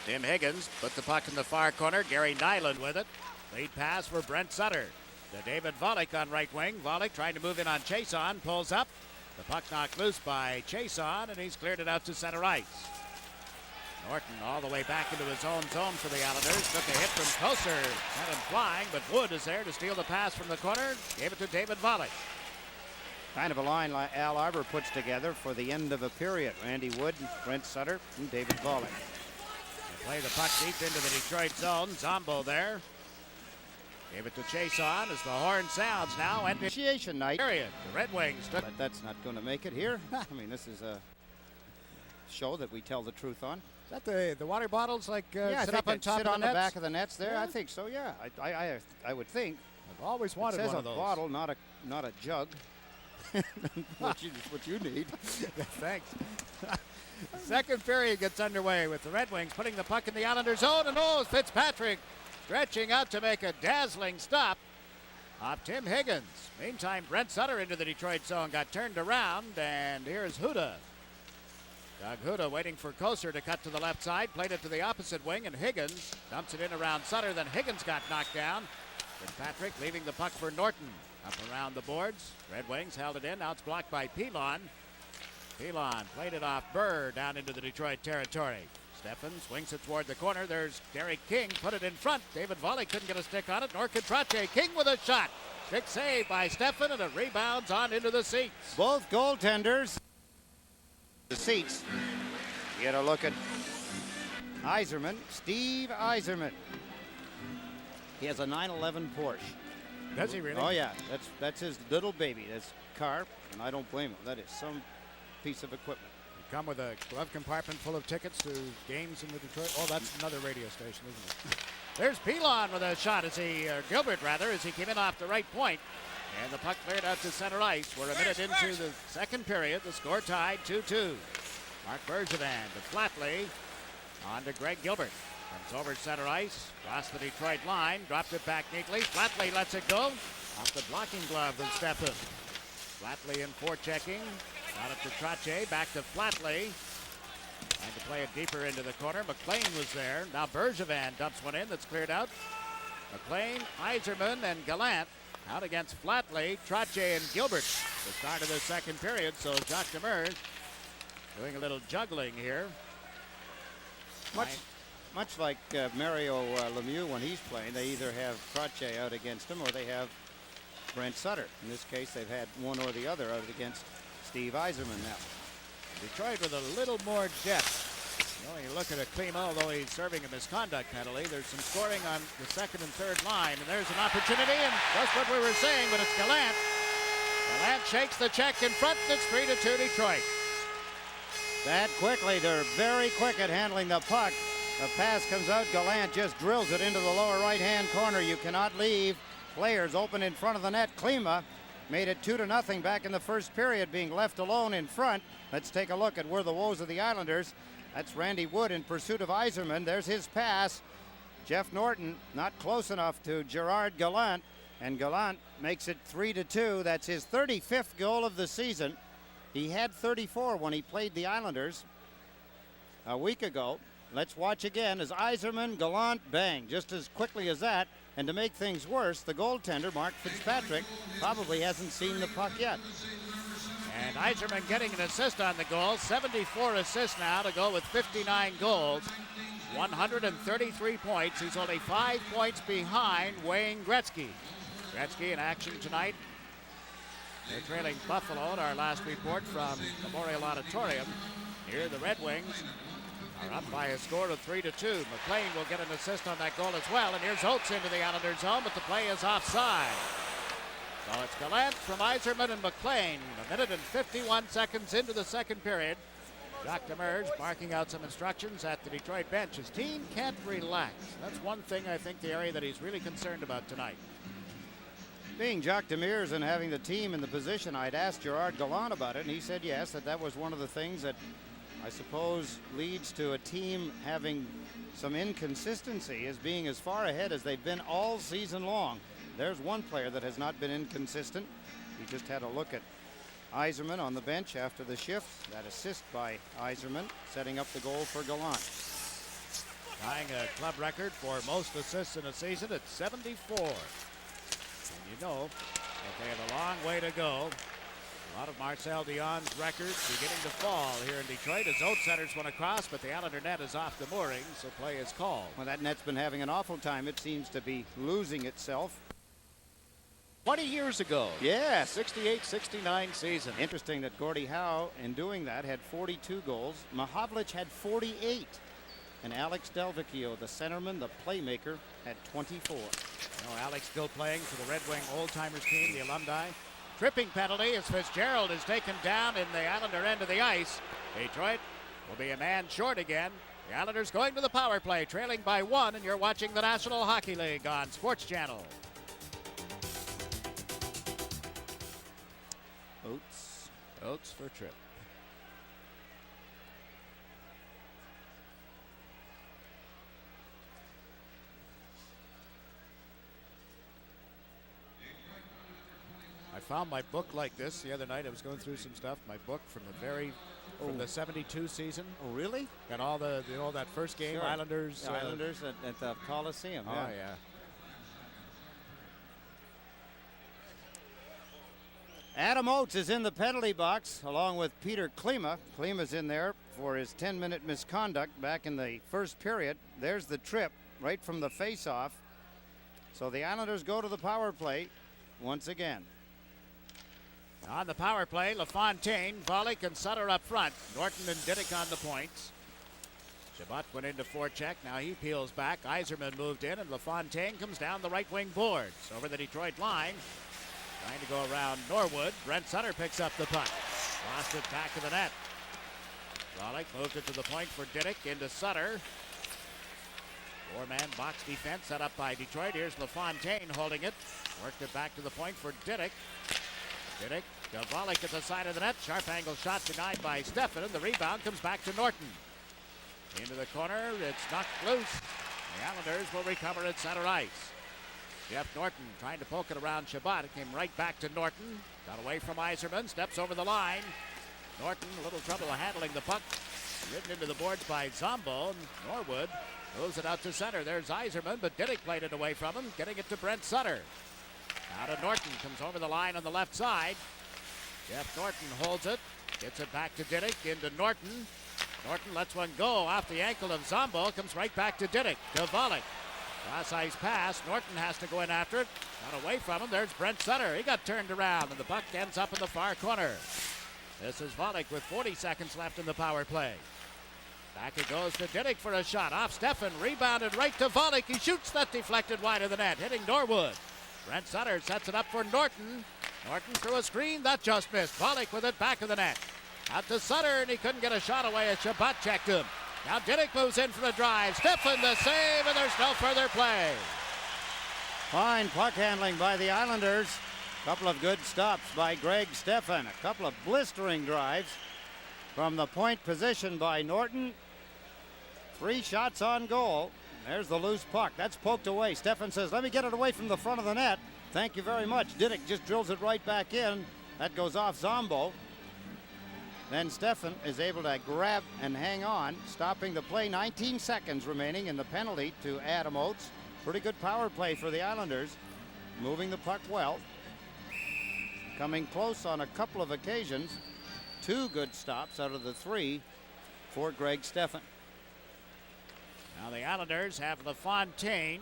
Tim Higgins put the puck in the far corner. Gary Nyland with it. Lead pass for Brent Sutter to David Volek on right wing. Volek trying to move in on Chason. Pulls up. The puck knocked loose by Chason, and he's cleared it out to center ice. Norton all the way back into his own zone for the Islanders. Took a hit from Koser. Sent him flying, but Wood is there to steal the pass from the corner. Gave it to David Volek. Kind of a line like Al Arbor puts together for the end of a period. Randy Wood, Brent Sutter, and David Volek. They play the puck deep into the Detroit zone. Zombo there. Gave it to Chason as the horn sounds now. Initiation night. Period. The Red Wings took. But that's not going to make it here. I mean, this is a show that we tell the truth on. Is that the water bottles like sit up on top sit of on the the nets? back of the nets there? Yeah. I think so. Yeah, I would think. I've always wanted it says one of those. a bottle, not a jug. what you need. Thanks. Second period gets underway with the Red Wings putting the puck in the Islanders' zone, and Fitzpatrick stretching out to make a dazzling stop off Tim Higgins. Meantime, Brent Sutter into the Detroit zone got turned around, and here's Huda. Doug Huda waiting for Koser to cut to the left side, played it to the opposite wing, and Higgins dumps it in around Sutter. Then Higgins got knocked down. Fitzpatrick leaving the puck for Norton. Up around the boards. Red Wings held it in. Now it's blocked by Pilon. Pilon played it off Burr down into the Detroit territory. Steffen swings it toward the corner. There's Derek King. Put it in front. David Volek couldn't get a stick on it, nor could Trache. King with a shot. Big save by Steffen, and it rebounds on into the seats. Both goaltenders. The seats. You get a look at Yzerman, Steve Yzerman. He has a 911 Porsche. Does he really? Oh yeah, that's his little baby. That's car, and I don't blame him. That is some piece of equipment. You come with a glove compartment full of tickets to games in the Detroit. Oh, that's another radio station, isn't it? There's Pilon with a shot Gilbert as he came in off the right point. And the puck cleared out to center ice. We're a minute into the second period. The score tied 2-2. Mark Bergevin to Flatley. On to Greg Gilbert. Comes over center ice. Across the Detroit line. Dropped it back neatly. Flatley lets it go. Off the blocking glove of Steffen. Flatley in forechecking. Got it to Trache. Back to Flatley. Trying to play it deeper into the corner. McLean was there. Now Bergevin dumps one in that's cleared out. McLean, Yzerman, and Gallant out against Flatley, Trache, and Gilbert. The start of the second period, so Jacques Demers doing a little juggling here. Much like Mario Lemieux when he's playing, they either have Trache out against him or they have Brent Sutter. In this case, they've had one or the other out against Steve Yzerman now. Detroit with a little more depth. You look at Klima, although he's serving a misconduct penalty. There's some scoring on the second and third line, and there's an opportunity, and just what we were saying, but it's Gallant. Gallant shakes the check in front, and it's 3-2 Detroit. That quickly, they're very quick at handling the puck. The pass comes out, Gallant just drills it into the lower right-hand corner. You cannot leave players open in front of the net. Klima made it 2-0 back in the first period, being left alone in front. Let's take a look at where the woes of the Islanders. That's Randy Wood in pursuit of Yzerman. There's his pass. Jeff Norton not close enough to Gerard Gallant, and Gallant makes it 3-2. That's his 35th goal of the season. He had 34 when he played the Islanders a week ago. Let's watch again as Yzerman, Gallant, bang, just as quickly as that. And to make things worse, the goaltender, Mark Fitzpatrick, probably hasn't seen the puck yet. And Yzerman getting an assist on the goal. 74 assists now to go with 59 goals. 133 points. He's only 5 points behind Wayne Gretzky. Gretzky in action tonight. They're trailing Buffalo in our last report from Memorial Auditorium. Here the Red Wings are up by a score of 3-2. McLean will get an assist on that goal as well. And here's Oates into the Islanders' zone, but the play is offside. So it's Gallant from Yzerman and McLean. A minute and 51 seconds into the second period. Jacques Demers barking out some instructions at the Detroit bench. His team can't relax. That's one thing I think the area that he's really concerned about tonight. Being Jacques Demers and having the team in the position, I'd asked Gerard Gallant about it, and he said yes, that was one of the things that I suppose leads to a team having some inconsistency, as being as far ahead as they've been all season long. There's one player that has not been inconsistent. He just had a look at Yzerman on the bench after the shift. That assist by Yzerman, setting up the goal for Gallant. Tying a club record for most assists in a season at 74. And you know that they have a long way to go. A lot of Marcel Dionne's records beginning to fall here in Detroit as Oates centers one across, but the Islander net is off the moorings, so play is called. Well, that net's been having an awful time. It seems to be losing itself. 20 years ago. Yes. 68-69 season. Interesting that Gordie Howe, in doing that, had 42 goals. Mahavlich had 48. And Alex Delvecchio, the centerman, the playmaker, had 24. Alex still playing for the Red Wing old-timers team, the alumni. Tripping penalty as Fitzgerald is taken down in the Islander end of the ice. Detroit will be a man short again. The Islanders going to the power play, trailing by 1, and you're watching the National Hockey League on Sports Channel. Oates for Tripp. I found my book like this the other night. I was going through some stuff. My book from the 72 season. Oh, really? Got all the that first game, sure. Islanders. The Islanders at the Coliseum. Oh yeah. Adam Oates is in the penalty box along with Peter Klima. Klima's in there for his 10-minute misconduct back in the first period. There's the trip right from the face-off. So the Islanders go to the power play once again. On the power play, LaFontaine, Volek, and Sutter up front. Norton and Diddick on the points. Chabot went into forecheck. Now he peels back. Yzerman moved in, and LaFontaine comes down the right wing boards over the Detroit line. Trying to go around Norwood. Brent Sutter picks up the puck. Lost it back to the net. Volek moved it to the point for Diddick into Sutter. Four-man box defense set up by Detroit. Here's LaFontaine holding it. Worked it back to the point for Diddick. Diddick to Volek at the side of the net. Sharp angle shot denied by Steffen, and the rebound comes back to Norton. Into the corner. It's knocked loose. The Islanders will recover at center ice. Jeff Norton trying to poke it around Chabot. It came right back to Norton. Got away from Yzerman. Steps over the line. Norton, a little trouble handling the puck. Ridden into the boards by Zombo. Norwood moves it out to center. There's Yzerman, but Diddick played it away from him, getting it to Brent Sutter. Now to Norton. Comes over the line on the left side. Jeff Norton holds it. Gets it back to Diddick. Into Norton. Norton lets one go off the ankle of Zombo. Comes right back to Diddick. To Volek. Cross ice pass. Norton has to go in after it. Got away from him. There's Brent Sutter. He got turned around, and the puck ends up in the far corner. This is Volek with 40 seconds left in the power play. Back it goes to Diddick for a shot. Off Steffen. Rebounded right to Volek. He shoots that deflected wide of the net, hitting Norwood. Brent Sutter sets it up for Norton. Norton threw a screen. That just missed. Volek with it back of the net. Out to Sutter, and he couldn't get a shot away as Chabot checked him. Now Diddick moves in for the drive. Steffen the save, and there's no further play. Fine puck handling by the Islanders. Couple of good stops by Greg Steffen. A couple of blistering drives from the point position by Norton. 3 shots on goal. There's the loose puck. That's poked away. Steffen says, let me get it away from the front of the net. Thank you very much. Diddick just drills it right back in. That goes off Zombo. Then Steffen is able to grab and hang on, stopping the play. 19 seconds remaining in the penalty to Adam Oates. Pretty good power play for the Islanders. Moving the puck well. Coming close on a couple of occasions. 2 good stops out of the 3 for Greg Steffen. Now the Islanders have LaFontaine,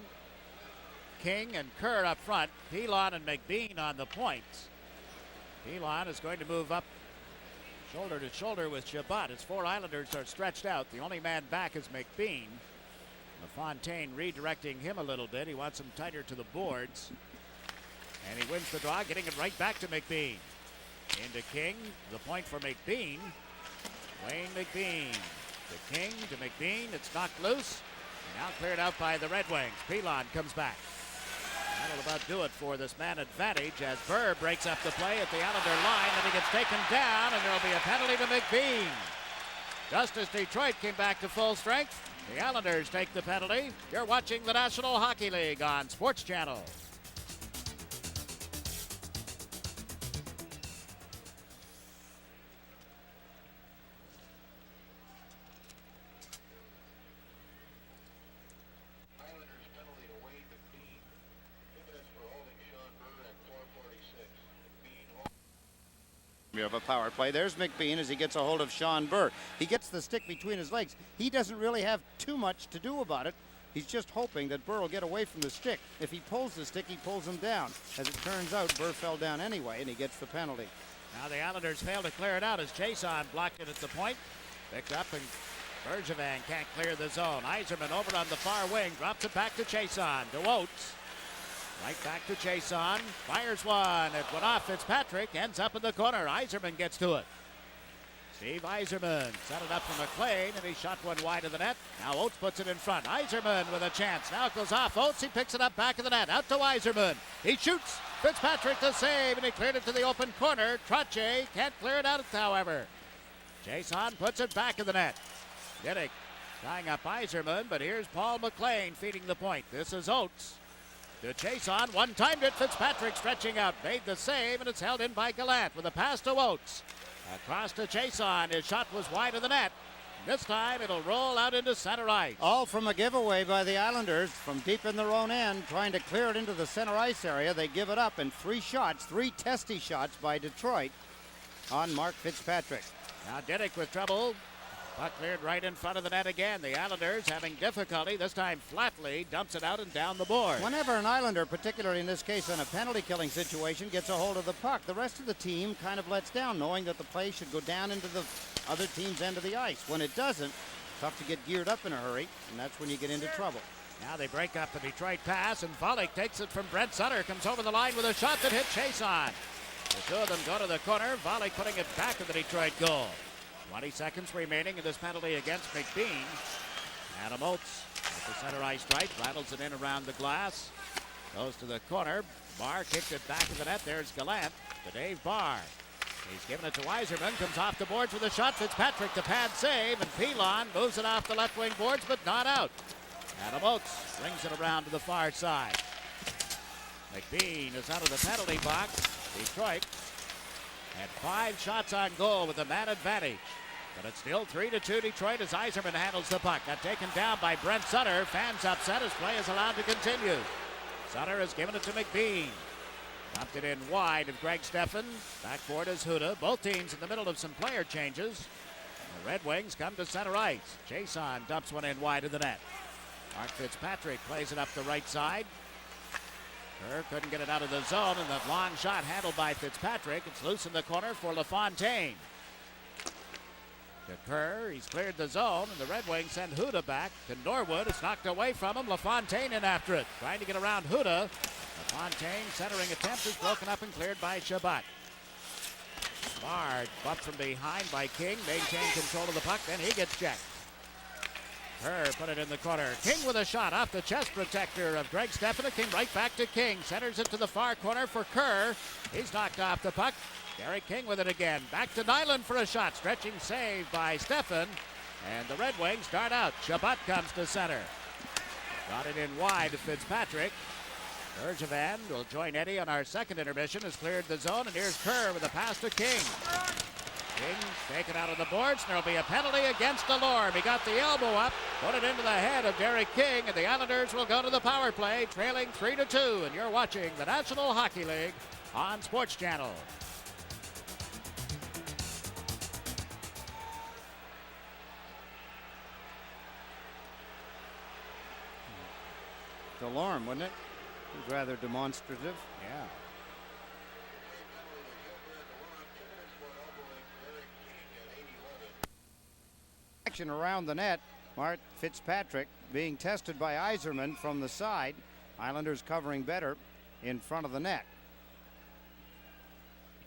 King, and Kerr up front. Pilon and McBean on the points. Pilon is going to move up shoulder to shoulder with Chabot as 4 Islanders are stretched out. The only man back is McBean. LaFontaine redirecting him a little bit. He wants him tighter to the boards. And he wins the draw, getting it right back to McBean. Into King. The point for McBean. Wayne McBean to King to McBean. It's knocked loose. Now cleared out by the Red Wings. Pilon comes back. That'll about do it for this man advantage as Burr breaks up the play at the Islander line. Then he gets taken down, and there'll be a penalty to McBean. Just as Detroit came back to full strength, the Islanders take the penalty. You're watching the National Hockey League on Sports Channel. Of a power play. There's McBean as he gets a hold of Sean Burr. He gets the stick between his legs. He doesn't really have too much to do about it. He's just hoping that Burr will get away from the stick. If he pulls the stick, he pulls him down. As it turns out, Burr fell down anyway, and he gets the penalty. Now the Islanders fail to clear it out as Jason blocked it at the point. Picked up, and Bergevin can't clear the zone. Yzerman over on the far wing, drops it back to Jason. To Oates. Right back to Jason. Fires one. It went off Fitzpatrick. Ends up in the corner. Yzerman gets to it. Steve Yzerman set it up for McLean, and he shot one wide of the net. Now Oates puts it in front. Yzerman with a chance. Now it goes off Oates. He picks it up back of the net. Out to Yzerman. He shoots. Fitzpatrick to save, and he cleared it to the open corner. Trottier can't clear it out, however. Jason puts it back of the net. Diddick tying up Yzerman, but here's Paul McLean feeding the point. This is Oates. To Jason, one-timed it. Fitzpatrick stretching out, made the save, and it's held in by Gallant with a pass to Oates. Across to Jason. His shot was wide of the net. This time it'll roll out into center ice. All from a giveaway by the Islanders from deep in their own end, trying to clear it into the center ice area. They give it up, and three testy shots by Detroit on Mark Fitzpatrick. Now Diddick with trouble. Puck cleared right in front of the net again. The Islanders having difficulty. This time Flatley dumps it out and down the board. Whenever an Islander, particularly in this case in a penalty killing situation, gets a hold of the puck, the rest of the team kind of lets down, knowing that the play should go down into the other team's end of the ice. When it doesn't, tough to get geared up in a hurry, and that's when you get into trouble. Now they break up the Detroit pass, and Volek takes it from Brent Sutter. Comes over the line with a shot that hit Chason. The two of them go to the corner. Volek putting it back of the Detroit goal. 20 seconds remaining in this penalty against McBean. Adam Oates at the center ice stripe, rattles it in around the glass. Goes to the corner. Barr kicked it back of the net. There's Gallant to Dave Barr. He's given it to Yzerman. Comes off the boards with a shot. Fitzpatrick to pad save. And Pilon moves it off the left wing boards, but not out. Adam Oates brings it around to the far side. McBean is out of the penalty box. Detroit had 5 shots on goal with a man advantage. But it's still 3-2 Detroit as Yzerman handles the puck. Got taken down by Brent Sutter. Fans upset as play is allowed to continue. Sutter has given it to McBean. Dumped it in wide of Greg Steffen. Backboard is Huda. Both teams in the middle of some player changes. The Red Wings come to center ice. Jason dumps one in wide of the net. Mark Fitzpatrick plays it up the right side. Kerr couldn't get it out of the zone, and that long shot handled by Fitzpatrick. It's loose in the corner for LaFontaine. To Kerr, he's cleared the zone, and the Red Wings send Huda back to Norwood. It's knocked away from him. LaFontaine in after it, trying to get around Huda. LaFontaine centering attempt is broken up and cleared by Shabbat. Bard bumped from behind by King, maintained control of the puck, then he gets checked. Kerr put it in the corner. King with a shot off the chest protector of Greg Steffen. It came right back to King. Centers it to the far corner for Kerr. He's knocked off the puck. Derek King with it again. Back to Nyland for a shot. Stretching save by Steffen. And the Red Wings start out. Shabbat comes to center. Got it in wide to Fitzpatrick. Bergevin will join Eddie on our second intermission. Has cleared the zone. And here's Kerr with a pass to King. King taken out of the boards, and there'll be a penalty against Delorme. He got the elbow up, put it into the head of Derek King, and the Islanders will go to the power play, trailing 3-2. And you're watching the National Hockey League on Sports Channel. Delorme, wouldn't it? He was rather demonstrative. Yeah. Action around the net. Mark Fitzpatrick being tested by Yzerman from the side. Islanders covering better in front of the net.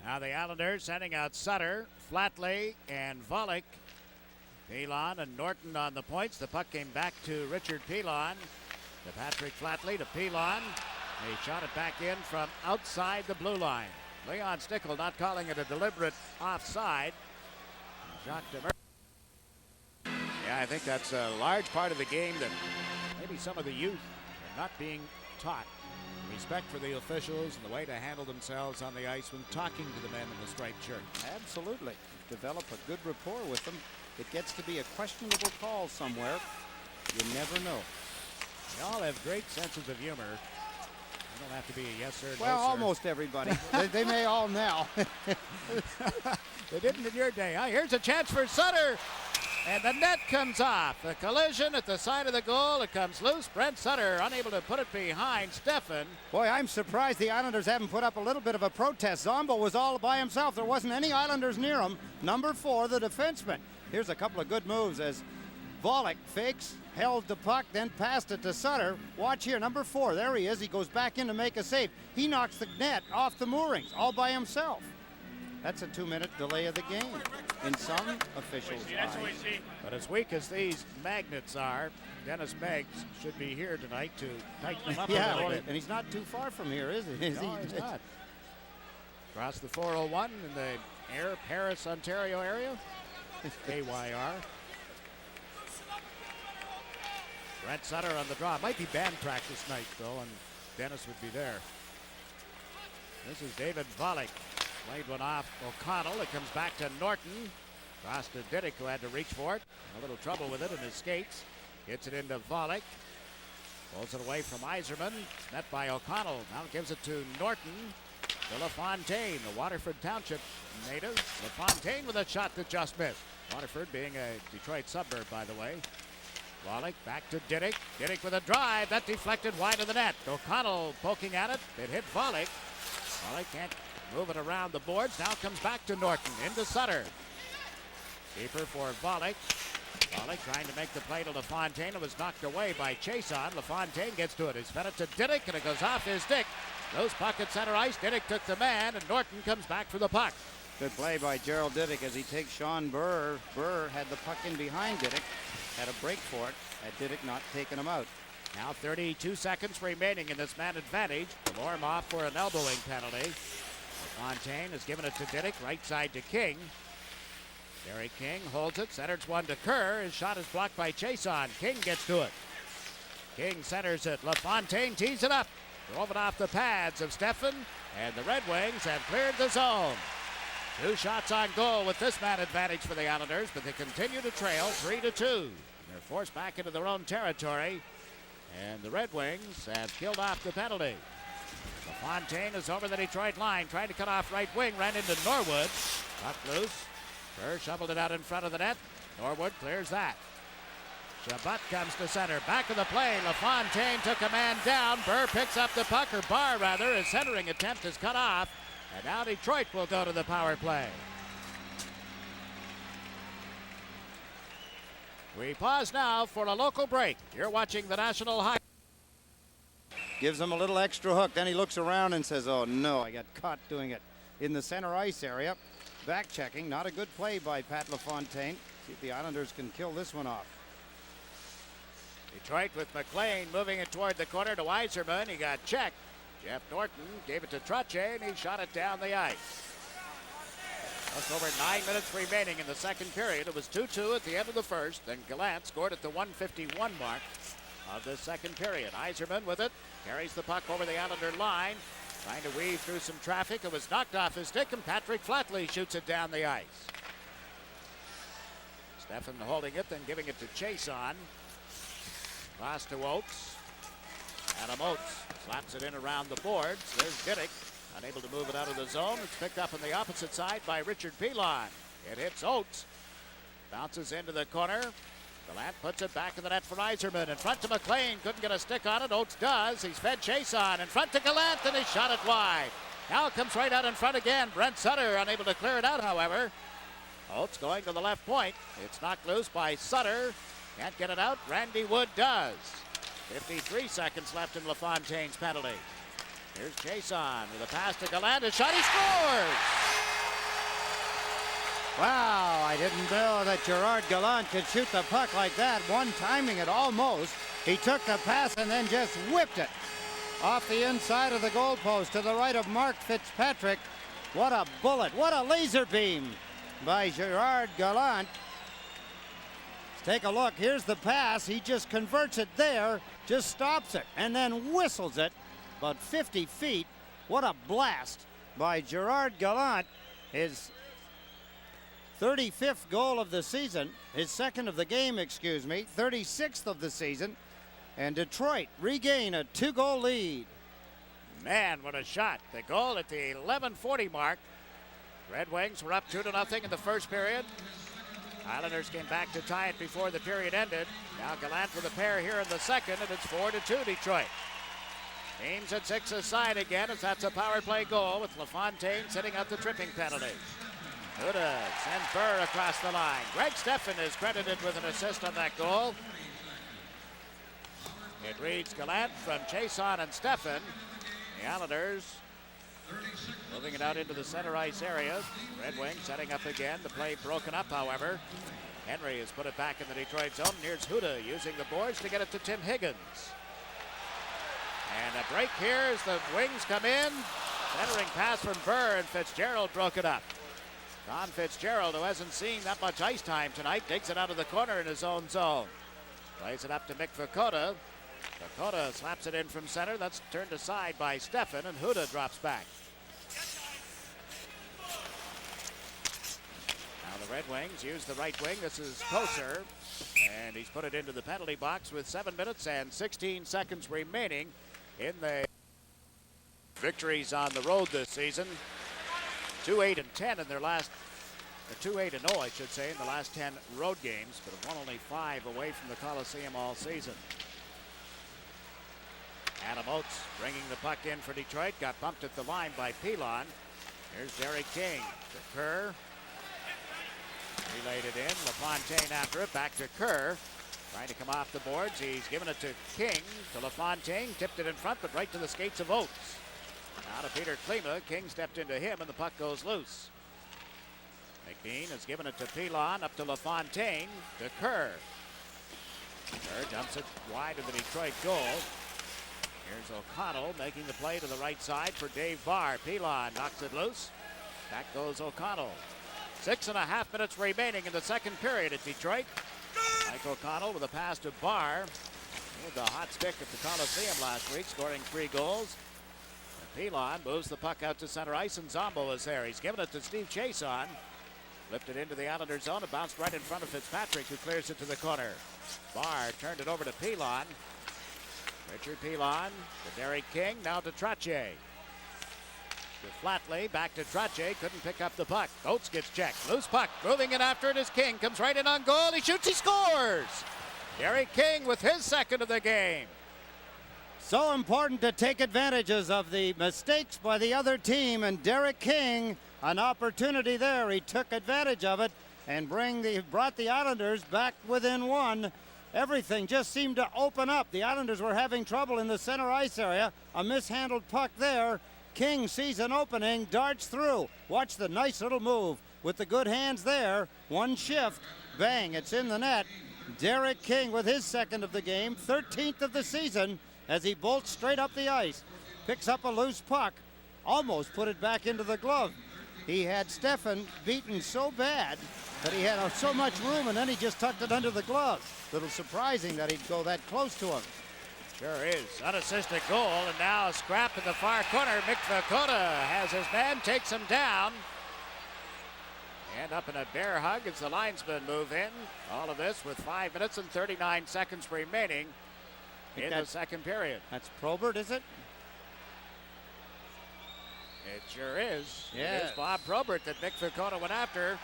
Now the Islanders sending out Sutter, Flatley, and Volek Pilon and Norton on the points. The puck came back to Richard Pilon. To Patrick Flatley to Pilon. He shot it back in from outside the blue line. Leon Stickle not calling it a deliberate offside. Jacques Demers. Yeah, I think that's a large part of the game that maybe some of the youth are not being taught. Respect for the officials and the way to handle themselves on the ice when talking to the men in the striped shirt. Absolutely. Develop a good rapport with them. It gets to be a questionable call somewhere. You never know. They all have great senses of humor. You don't have to be a yes sir, Well, no, sir. almost everybody. they may all now. They didn't in your day. Huh? Here's a chance for Sutter. And the net comes off. A collision at the side of the goal. It comes loose. Brent Sutter unable to put it behind Stefan. Boy, I'm surprised the Islanders haven't put up a little bit of a protest. Zombo was all by himself. There wasn't any Islanders near him. Number 4, the defenseman. Here's a couple of good moves as Volek fakes, held the puck, then passed it to Sutter. Watch here, number 4. There he is. He goes back in to make a save. He knocks the net off the moorings all by himself. That's a 2-minute delay of the game in some officials' eyes. But as weak as these magnets are, Dennis Meggs should be here tonight to tighten them up a little bit. And he's not too far from here, is he? No, he's not. Across the 401 in the Air Paris, Ontario area. AYR. Brent Sutter on the draw. Might be band practice night, though, and Dennis would be there. This is David Volek. Played one off O'Connell. It comes back to Norton. Cross to Diddick, who had to reach for it. A little trouble with it in his skates. Gets it into Volek. Pulls it away from Yzerman. Net by O'Connell. Now gives it to Norton. To LaFontaine, the Waterford Township native. LaFontaine with a shot that just missed. Waterford being a Detroit suburb, by the way. Volek back to Diddick. Diddick with a drive. That deflected wide of the net. O'Connell poking at it. It hit Volek. Volek can't move it around the boards. Now comes back to Norton. Into Sutter. Keeper for Volek. Volek trying to make the play to LaFontaine. It was knocked away by Chason. LaFontaine gets to it. He's fed it to Diddick, and it goes off his stick. Loose puck at center ice. Diddick took the man, and Norton comes back for the puck. Good play by Gerald Diddick as he takes Sean Burr. Burr had the puck in behind Diddick. Had a break for it. Had Diddick not taken him out. Now 32 seconds remaining in this man advantage. Lorm off for an elbowing penalty. LaFontaine has given it to Diddick. Right side to King. Gary King holds it. Centers one to Kerr. His shot is blocked by Chason. King gets to it. King centers it. LaFontaine tees it up. Drove it off the pads of Stefan. And the Red Wings have cleared the zone. 2 shots on goal with this man advantage for the Islanders, but they continue to trail 3-2. They're forced back into their own territory, and the Red Wings have killed off the penalty. LaFontaine is over the Detroit line, trying to cut off right wing, ran into Norwood. Puck loose. Kerr shoveled it out in front of the net. Norwood clears that. Chabot comes to center. Back of the play. LaFontaine took a man down. Burr picks up the puck, or Barr rather. His centering attempt is cut off. And now Detroit will go to the power play. We pause now for a local break. You're watching the National Hockey. Gives him a little extra hook. Then he looks around and says, oh no, I got caught doing it in the center ice area. Back checking. Not a good play by Pat LaFontaine. See if the Islanders can kill this one off. Detroit with McLean moving it toward the corner to Yzerman. He got checked. Jeff Norton gave it to Trottier, and he shot it down the ice. Just over 9 minutes remaining in the second period. It was 2-2 at the end of the first. Then Gallant scored at the 1:51 mark of the second period. Yzerman with it. Carries the puck over the Islander line. Trying to weave through some traffic. It was knocked off his stick, and Patrick Flatley shoots it down the ice. Stefan holding it, then giving it to Chason. Pass to Oates. Adam Oates slaps it in around the boards. There's Diddick, unable to move it out of the zone. It's picked up on the opposite side by Richard Pilon. It hits Oates. Bounces into the corner. Gallant puts it back in the net for Yzerman. In front to McLean. Couldn't get a stick on it. Oates does. He's fed Chason. In front to Gallant, and he shot it wide. Now it comes right out in front again. Brent Sutter unable to clear it out, however. Oates going to the left point. It's knocked loose by Sutter. Can't get it out. Randy Wood does. 53 seconds left in LaFontaine's penalty. Here's Chason with a pass to Gallant. A shot, he scores! Wow, I didn't know that Gerard Gallant could shoot the puck like that. One timing it almost. He took the pass and then just whipped it off the inside of the goalpost to the right of Mark Fitzpatrick. What a bullet, what a laser beam by Gerard Gallant. Let's take a look. Here's the pass. He just converts it there, just stops it, and then whistles it about 50 feet. What a blast by Gerard Gallant. His 35th goal of the season, his second of the game, 36th of the season, and Detroit regain a 2-goal lead. Man, what a shot. The goal at the 11:40 mark. Red Wings were up 2-0 in the first period. Islanders came back to tie it before the period ended. Now Gallant with a pair here in the second, and it's 4-2 Detroit. Teams at 6 aside again, as that's a power play goal with LaFontaine sitting out the tripping penalty. Huda sends Burr across the line. Greg Steffen is credited with an assist on that goal. It reads Gallant from Chason and Steffen. The Islanders moving it out into the center ice area. Red Wings setting up again. The play broken up, however. Henry has put it back in the Detroit zone. Here's Huda using the boards to get it to Tim Higgins. And a break here as the Wings come in. Centering pass from Burr, and Fitzgerald broke it up. Don Fitzgerald, who hasn't seen that much ice time tonight, takes it out of the corner in his own zone. Plays it up to Mick Vukota. Vukota slaps it in from center. That's turned aside by Steffen, and Huda drops back. Now the Red Wings use the right wing. This is Koser, and he's put it into the penalty box with 7 minutes and 16 seconds remaining in the victories on the road this season. 2-8-10 in their last, 2-8-0, I should say, in the last 10 road games, but have won only 5 away from the Coliseum all season. Adam Oates bringing the puck in for Detroit. Got bumped at the line by Pilon. Here's Derek King to Kerr. Relayed it in. LaFontaine after it. Back to Kerr. Trying to come off the boards. He's given it to King. To LaFontaine. Tipped it in front, but right to the skates of Oates. Now to Peter Klima. King stepped into him, and the puck goes loose. McBean has given it to Pilon. Up to LaFontaine. To Kerr. Kerr dumps it wide of the Detroit goal. Here's O'Connell making the play to the right side for Dave Barr. Pilon knocks it loose. Back goes O'Connell. 6.5 minutes remaining in the second period at Detroit. Mike O'Connell with a pass to Barr. He was the hot stick at the Coliseum last week, scoring 3 goals. And Pilon moves the puck out to center ice, and Zombo is there. He's given it to Steve Chason. Lifted into the Islander zone and bounced right in front of Fitzpatrick, who clears it to the corner. Barr turned it over to Pilon. Richard Pilon to Derek King, now to Trottier. To Flatley, back to Trottier, couldn't pick up the puck. Oates gets checked, loose puck, moving it after it is King, comes right in on goal, he shoots, he scores! Derek King with his second of the game. So important to take advantages of the mistakes by the other team, and Derek King, an opportunity there. He took advantage of it and brought the Islanders back within 1. Everything just seemed to open up. The Islanders were having trouble in the center ice area. A mishandled puck there. King sees an opening, darts through. Watch the nice little move with the good hands there. One shift, bang, it's in the net. Derek King with his second of the game, 13th of the season, as he bolts straight up the ice. Picks up a loose puck, almost put it back into the glove. He had Steffen beaten so bad that he had so much room, and then he just tucked it under the glove. Little surprising that he'd go that close to him. Sure is. Unassisted goal, and now a scrap in the far corner. Mick Vukota has his man, takes him down. And up in a bear hug as the linesmen move in. All of this with 5 minutes and 39 seconds remaining in the second period. That's Probert, is it? It sure is. Yeah. It is Bob Probert that Mick Vukota went after.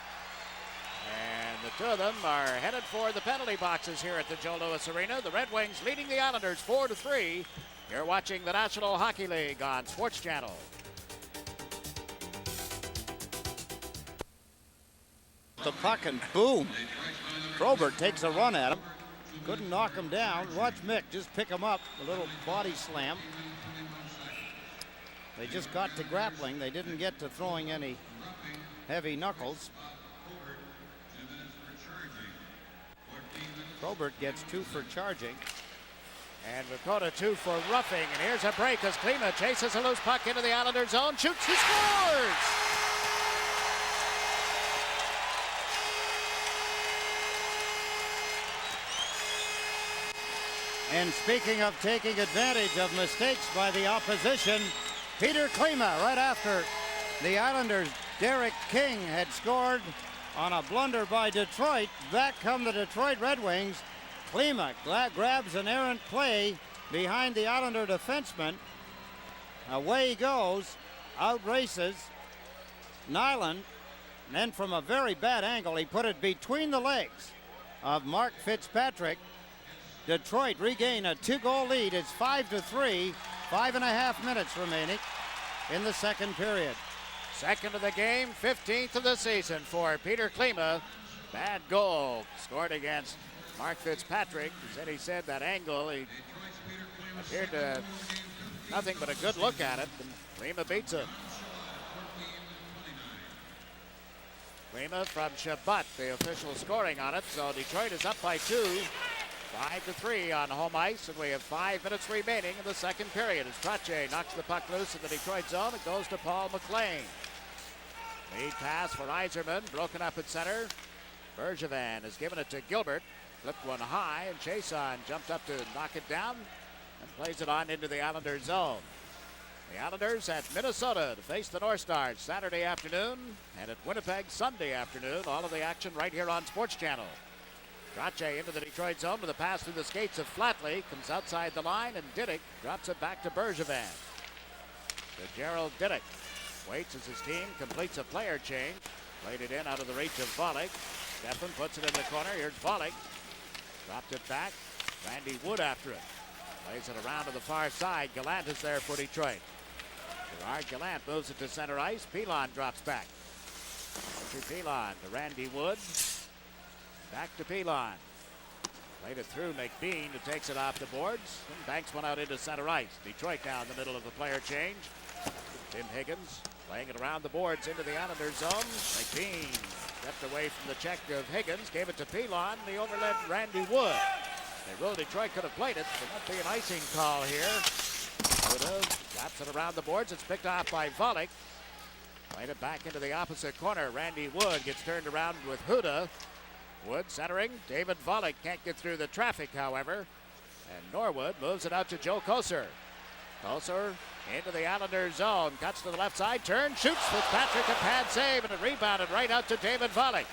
And the two of them are headed for the penalty boxes here at the Joe Louis Arena. The Red Wings leading the Islanders 4-3. You're watching the National Hockey League on Sports Channel. The puck and boom. Probert takes a run at him. Couldn't knock him down. Watch Mick just pick him up. A little body slam. They just got to grappling. They didn't get to throwing any heavy knuckles. Probert gets 2 for charging. And Dakota 2 for roughing. And here's a break as Klima chases a loose puck into the Islander zone. Shoots, he scores! And speaking of taking advantage of mistakes by the opposition, Peter Klima, right after the Islanders' Derek King had scored on a blunder by Detroit. Back come the Detroit Red Wings. Klima grabs an errant play behind the Islander defenseman. Away he goes, out races Nyland, and then from a very bad angle, he put it between the legs of Mark Fitzpatrick. Detroit regain a 2-goal lead. It's 5-3, 5.5 minutes remaining in the second period. Second of the game, 15th of the season for Peter Klima. Bad goal scored against Mark Fitzpatrick. He said that angle, he appeared to have nothing but a good look at it, and Klima beats it. Klima from Shabbat, the official scoring on it, so Detroit is up by 2. 5-3 on home ice, and we have 5 minutes remaining in the second period as Trache knocks the puck loose in the Detroit zone. It goes to Paul McLean. Lead pass for Yzerman, broken up at center. Bergevin has given it to Gilbert. Flipped one high, and Chason jumped up to knock it down and plays it on into the Islanders zone. The Islanders at Minnesota to face the North Stars Saturday afternoon, and at Winnipeg Sunday afternoon. All of the action right here on Sports Channel. Trache into the Detroit zone with a pass through the skates of Flatley. Comes outside the line, and Diddick drops it back to Bergevin. To Gerald Diddick. Waits as his team completes a player change. Played it in out of the reach of Volek. Stefan puts it in the corner. Here's Volek. Dropped it back. Randy Wood after it. Plays it around to the far side. Gallant is there for Detroit. Gerard Gallant moves it to center ice. Pilon drops back. To Pilon to Randy Wood. Back to Pilon. Played it through McBean, who takes it off the boards and banks one out into center ice. Detroit now in the middle of the player change. Tim Higgins playing it around the boards into the Islanders zone. McBean stepped away from the check of Higgins, gave it to Pilon, and he overled Randy Wood. They ruled Detroit could have played it. There might be an icing call here. Huda wraps it around the boards. It's picked off by Volek. Played it back into the opposite corner. Randy Wood gets turned around with Huda. Wood centering. David Volek can't get through the traffic, however. And Norwood moves it out to Joe Kosar. Kosar into the Islanders zone. Cuts to the left side. Turns. Shoots. Fitzpatrick a pad save. And it rebounded right out to David Volek.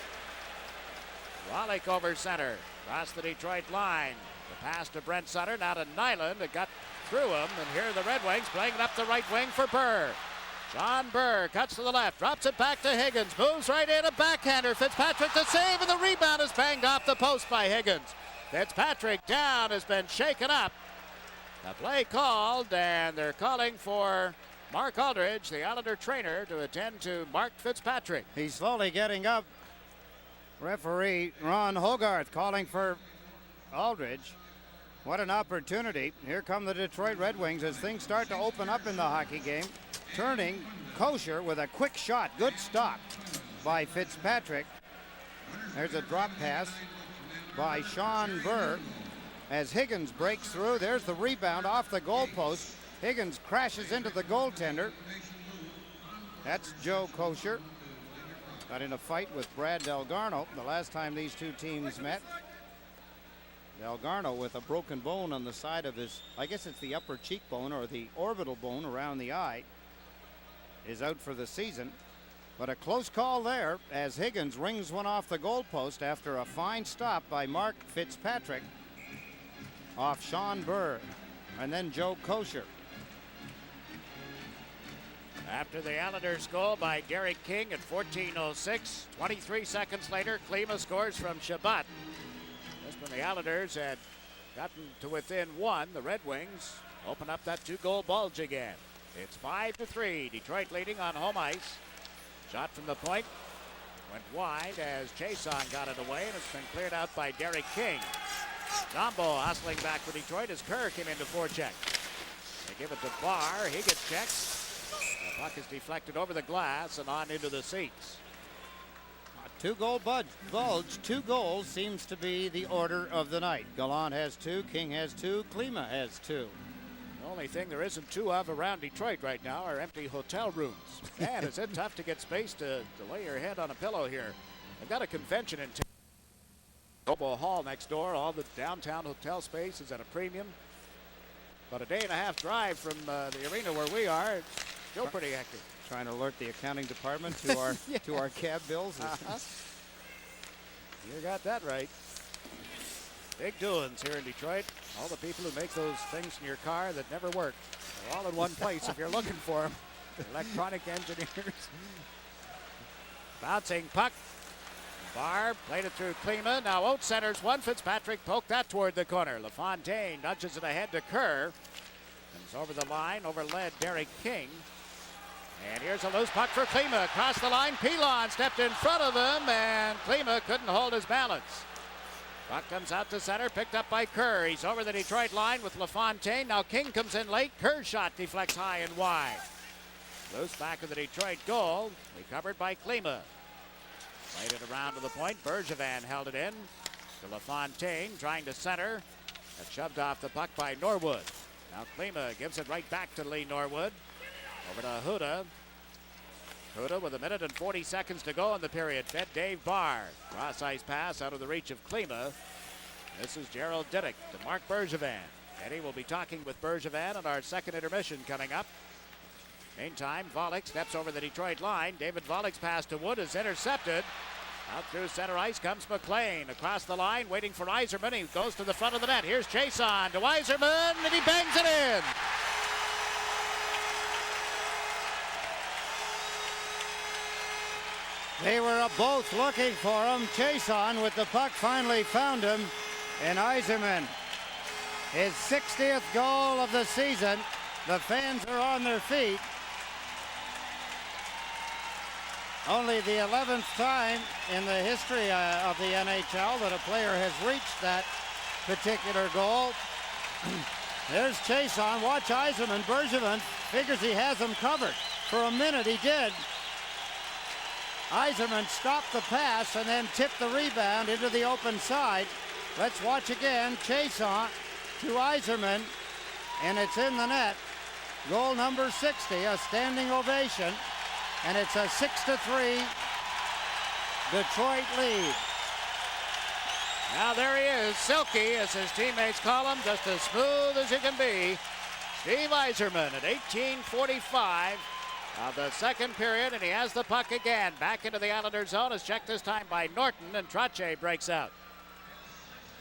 Volek over center. Across the Detroit line. The pass to Brent Sutter. Now to Nyland. It got through him. And here are the Red Wings playing it up the right wing for Burr. John Burr cuts to the left, drops it back to Higgins, moves right in, a backhander. Fitzpatrick the save, and the rebound is banged off the post by Higgins. Fitzpatrick down, has been shaken up. The play called, and they're calling for Mark Aldridge, the Islander trainer, to attend to Mark Fitzpatrick. He's slowly getting up. Referee Ron Hogarth calling for Aldridge. What an opportunity. Here come the Detroit Red Wings as things start to open up in the hockey game. Turning, Kosher with a quick shot. Good stop by Fitzpatrick. There's a drop pass by Sean Burr as Higgins breaks through. There's the rebound off the goalpost. Higgins crashes into the goaltender. That's Joe Kosher. Got in a fight with Brad Delgarno the last time these two teams met. Delgarno with a broken bone on the side of his, I guess it's the upper cheekbone or the orbital bone around the eye, is out for the season. But a close call there as Higgins rings one off the goalpost after a fine stop by Mark Fitzpatrick off Sean Burr and then Joe Kosher. After the Islanders goal by Derek King at 14:06, 23 seconds later, Klima scores from Shabbat. Just when the Islanders had gotten to within one, the Red Wings open up that 2-goal bulge again. It's 5-3, Detroit leading on home ice. Shot from the point went wide as Chason got it away, and it's been cleared out by Derek King. Zombo hustling back for Detroit as Kerr came into forecheck. They give it to Barr. He gets checked. The puck is deflected over the glass and on into the seats. Two-goal bulge. 2 goals seems to be the order of the night. Gallant has 2, King has 2, Klima has 2. The only thing there isn't 2 of around Detroit right now are empty hotel rooms. Man, is it tough to get space to lay your head on a pillow here. They've got a convention in Hobo Hall next door. All the downtown hotel space is at a premium. But a day and a half drive from the arena where we are, it's still pretty hectic. Trying to alert the accounting department to our to our cab bills. You got that right. Big doings here in Detroit. All the people who make those things in your car that never work. They're all in one place if you're looking for them. Electronic engineers. Bouncing puck. Barr played it through Klima. Now Oates centers one. Fitzpatrick poked that toward the corner. LaFontaine nudges it ahead to Kerr. Comes over the line, overled Derek King. And here's a loose puck for Klima. Across the line, Pilon stepped in front of him, and Klima couldn't hold his balance. Puck comes out to center, picked up by Kerr. He's over the Detroit line with LaFontaine. Now King comes in late. Kerr's shot deflects high and wide. Loose back of the Detroit goal. Recovered by Klima. Played it around to the point. Bergevin held it in to LaFontaine, trying to center. That's shoved off the puck by Norwood. Now Klima gives it right back to Lee Norwood. Over to Huda. Huda with 1 minute and 40 seconds to go in the period. Fed Dave Barr. Cross ice pass out of the reach of Klima. This is Gerald Diddick to Mark Bergevin. Eddie will be talking with Bergevin on our second intermission coming up. Meantime, Volek steps over the Detroit line. David Volek's pass to Wood is intercepted. Out through center ice comes McLean. Across the line, waiting for Yzerman. He goes to the front of the net. Here's Chason to Yzerman, and he bangs it in. They were both looking for him. Chason with the puck finally found him. And Yzerman, his 60th goal of the season. The fans are on their feet. Only the 11th time in the history of the NHL that a player has reached that particular goal. There's Chason. Watch Yzerman. Bergevin figures he has him covered. For a minute he did. Yzerman stopped the pass and then tipped the rebound into the open side. Let's watch again. Chason to Yzerman, and it's in the net. Goal number 60, a standing ovation, and it's a 6-3 Detroit lead. Now there he is, silky as his teammates call him, just as smooth as he can be. Steve Yzerman at 18:45 of the second period, and he has the puck again. Back into the Islander zone, is checked this time by Norton, and Trottier breaks out.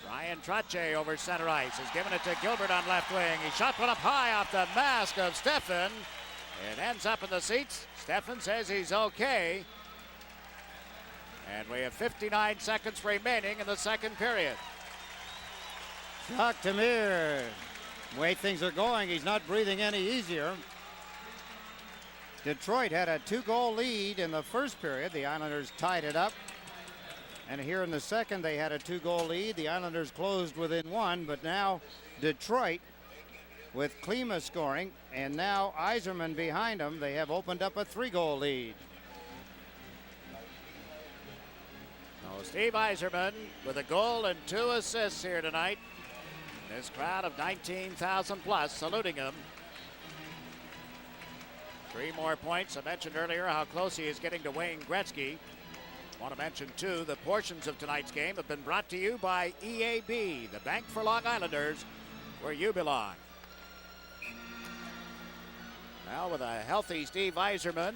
Ryan Trottier over center ice has given it to Gilbert on left wing. He shot one up high off the mask of Steffen. It ends up in the seats. Steffen says he's okay. And we have 59 seconds remaining in the second period. Jacques Demir, the way things are going, he's not breathing any easier. Detroit had a 2-goal lead in the first period. The Islanders tied it up. And here in the second, they had a 2-goal lead. The Islanders closed within 1, but now Detroit, with Klima scoring, and now Yzerman behind him, they have opened up a 3-goal lead. Oh, Steve Yzerman with a goal and 2 assists here tonight. This crowd of 19,000 plus saluting him. 3 more points. I mentioned earlier how close he is getting to Wayne Gretzky. Want to mention, too, the portions of tonight's game have been brought to you by EAB, the bank for Long Islanders, where you belong. Now with a healthy Steve Yzerman,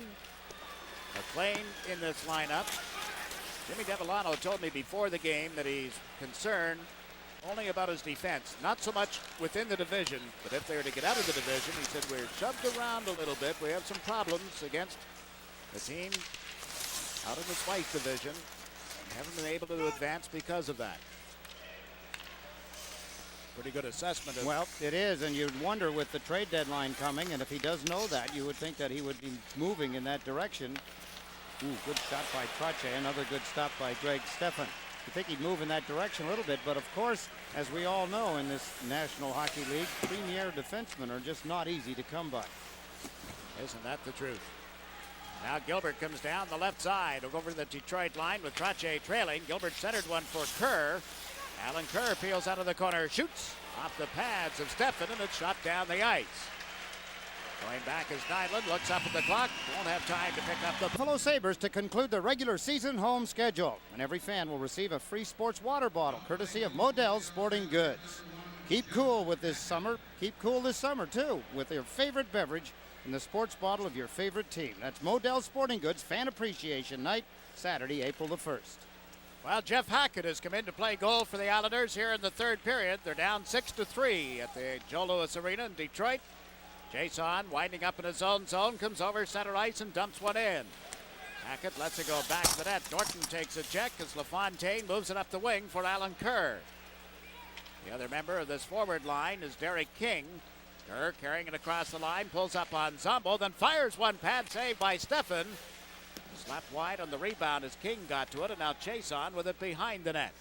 McLean in this lineup. Jimmy Devellano told me before the game that he's concerned only about his defense. Not so much within the division, but if they were to get out of the division, he said we're shoved around a little bit. We have some problems against the team out in the Spice division. Haven't been able to advance because of that. Pretty good assessment of. Well, it is, and you'd wonder with the trade deadline coming, and if he does know that, you would think that he would be moving in that direction. Ooh, good shot by Trottier, another good stop by Greg Steffen. You think he'd move in that direction a little bit, but of course, as we all know in this National Hockey League, premier defensemen are just not easy to come by. Isn't that the truth? Now Gilbert comes down the left side over the Detroit line with Trottier trailing. Gilbert centered one for Kerr. Alan Kerr peels out of the corner, shoots off the pads of Steffen, and it's shot down the ice. Going back is Nyland, looks up at the clock, won't have time to pick up the Buffalo Sabres to conclude the regular season home schedule. And every fan will receive a free sports water bottle, courtesy of Modell's Sporting Goods. Keep cool with this summer. Keep cool this summer, too, with your favorite beverage in the sports bottle of your favorite team. That's Modell's Sporting Goods Fan Appreciation Night, Saturday, April the 1st. Well, Jeff Hackett has come in to play goal for the Islanders here in the third period. They're down 6-3 at the Joe Louis Arena in Detroit. Jason, winding up in his own zone, comes over center ice and dumps one in. Hackett lets it go back to the net. Norton takes a check as LaFontaine moves it up the wing for Alan Kerr. The other member of this forward line is Derek King. Kerr carrying it across the line, pulls up on Zombo, then fires one pad save by Steffen. Slapped wide on the rebound as King got to it, and now Chason with it behind the net.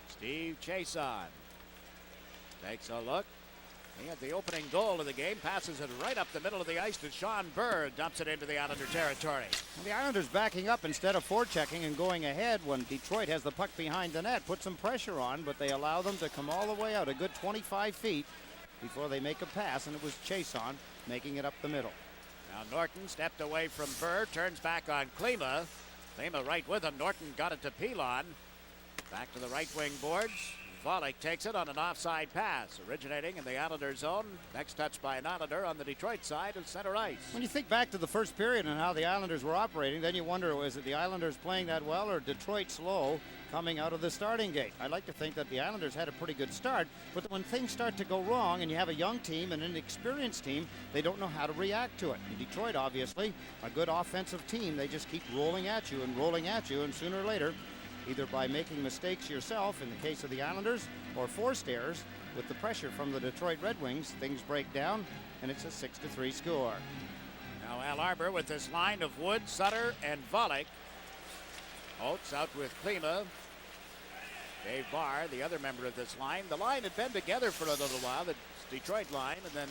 Steve Chason takes a look. He had the opening goal of the game, passes it right up the middle of the ice to Sean Burr, dumps it into the Islander territory. Well, the Islanders backing up instead of forechecking and going ahead when Detroit has the puck behind the net. Put some pressure on, but they allow them to come all the way out a good 25 feet before they make a pass, and it was Chason making it up the middle. Now Norton stepped away from Burr, turns back on Klima. Klima right with him. Norton got it to Pilon. Back to the right wing boards. Volek takes it on an offside pass, originating in the Islander zone. Next touch by an Islander on the Detroit side of center ice. When you think back to the first period and how the Islanders were operating, then you wonder, was it the Islanders playing that well or Detroit slow coming out of the starting gate? I'd like to think that the Islanders had a pretty good start, but when things start to go wrong and you have a young team and an experienced team, they don't know how to react to it. And Detroit, obviously, a good offensive team. They just keep rolling at you, and sooner or later, either by making mistakes yourself in the case of the Islanders or forced errors with the pressure from the Detroit Red Wings, things break down and it's a 6-3 score. Now Al Arbor with this line of Wood, Sutter, and Volek. Oates out with Klima. Dave Barr, the other member of this line. The line had been together for a little while, the Detroit line, and then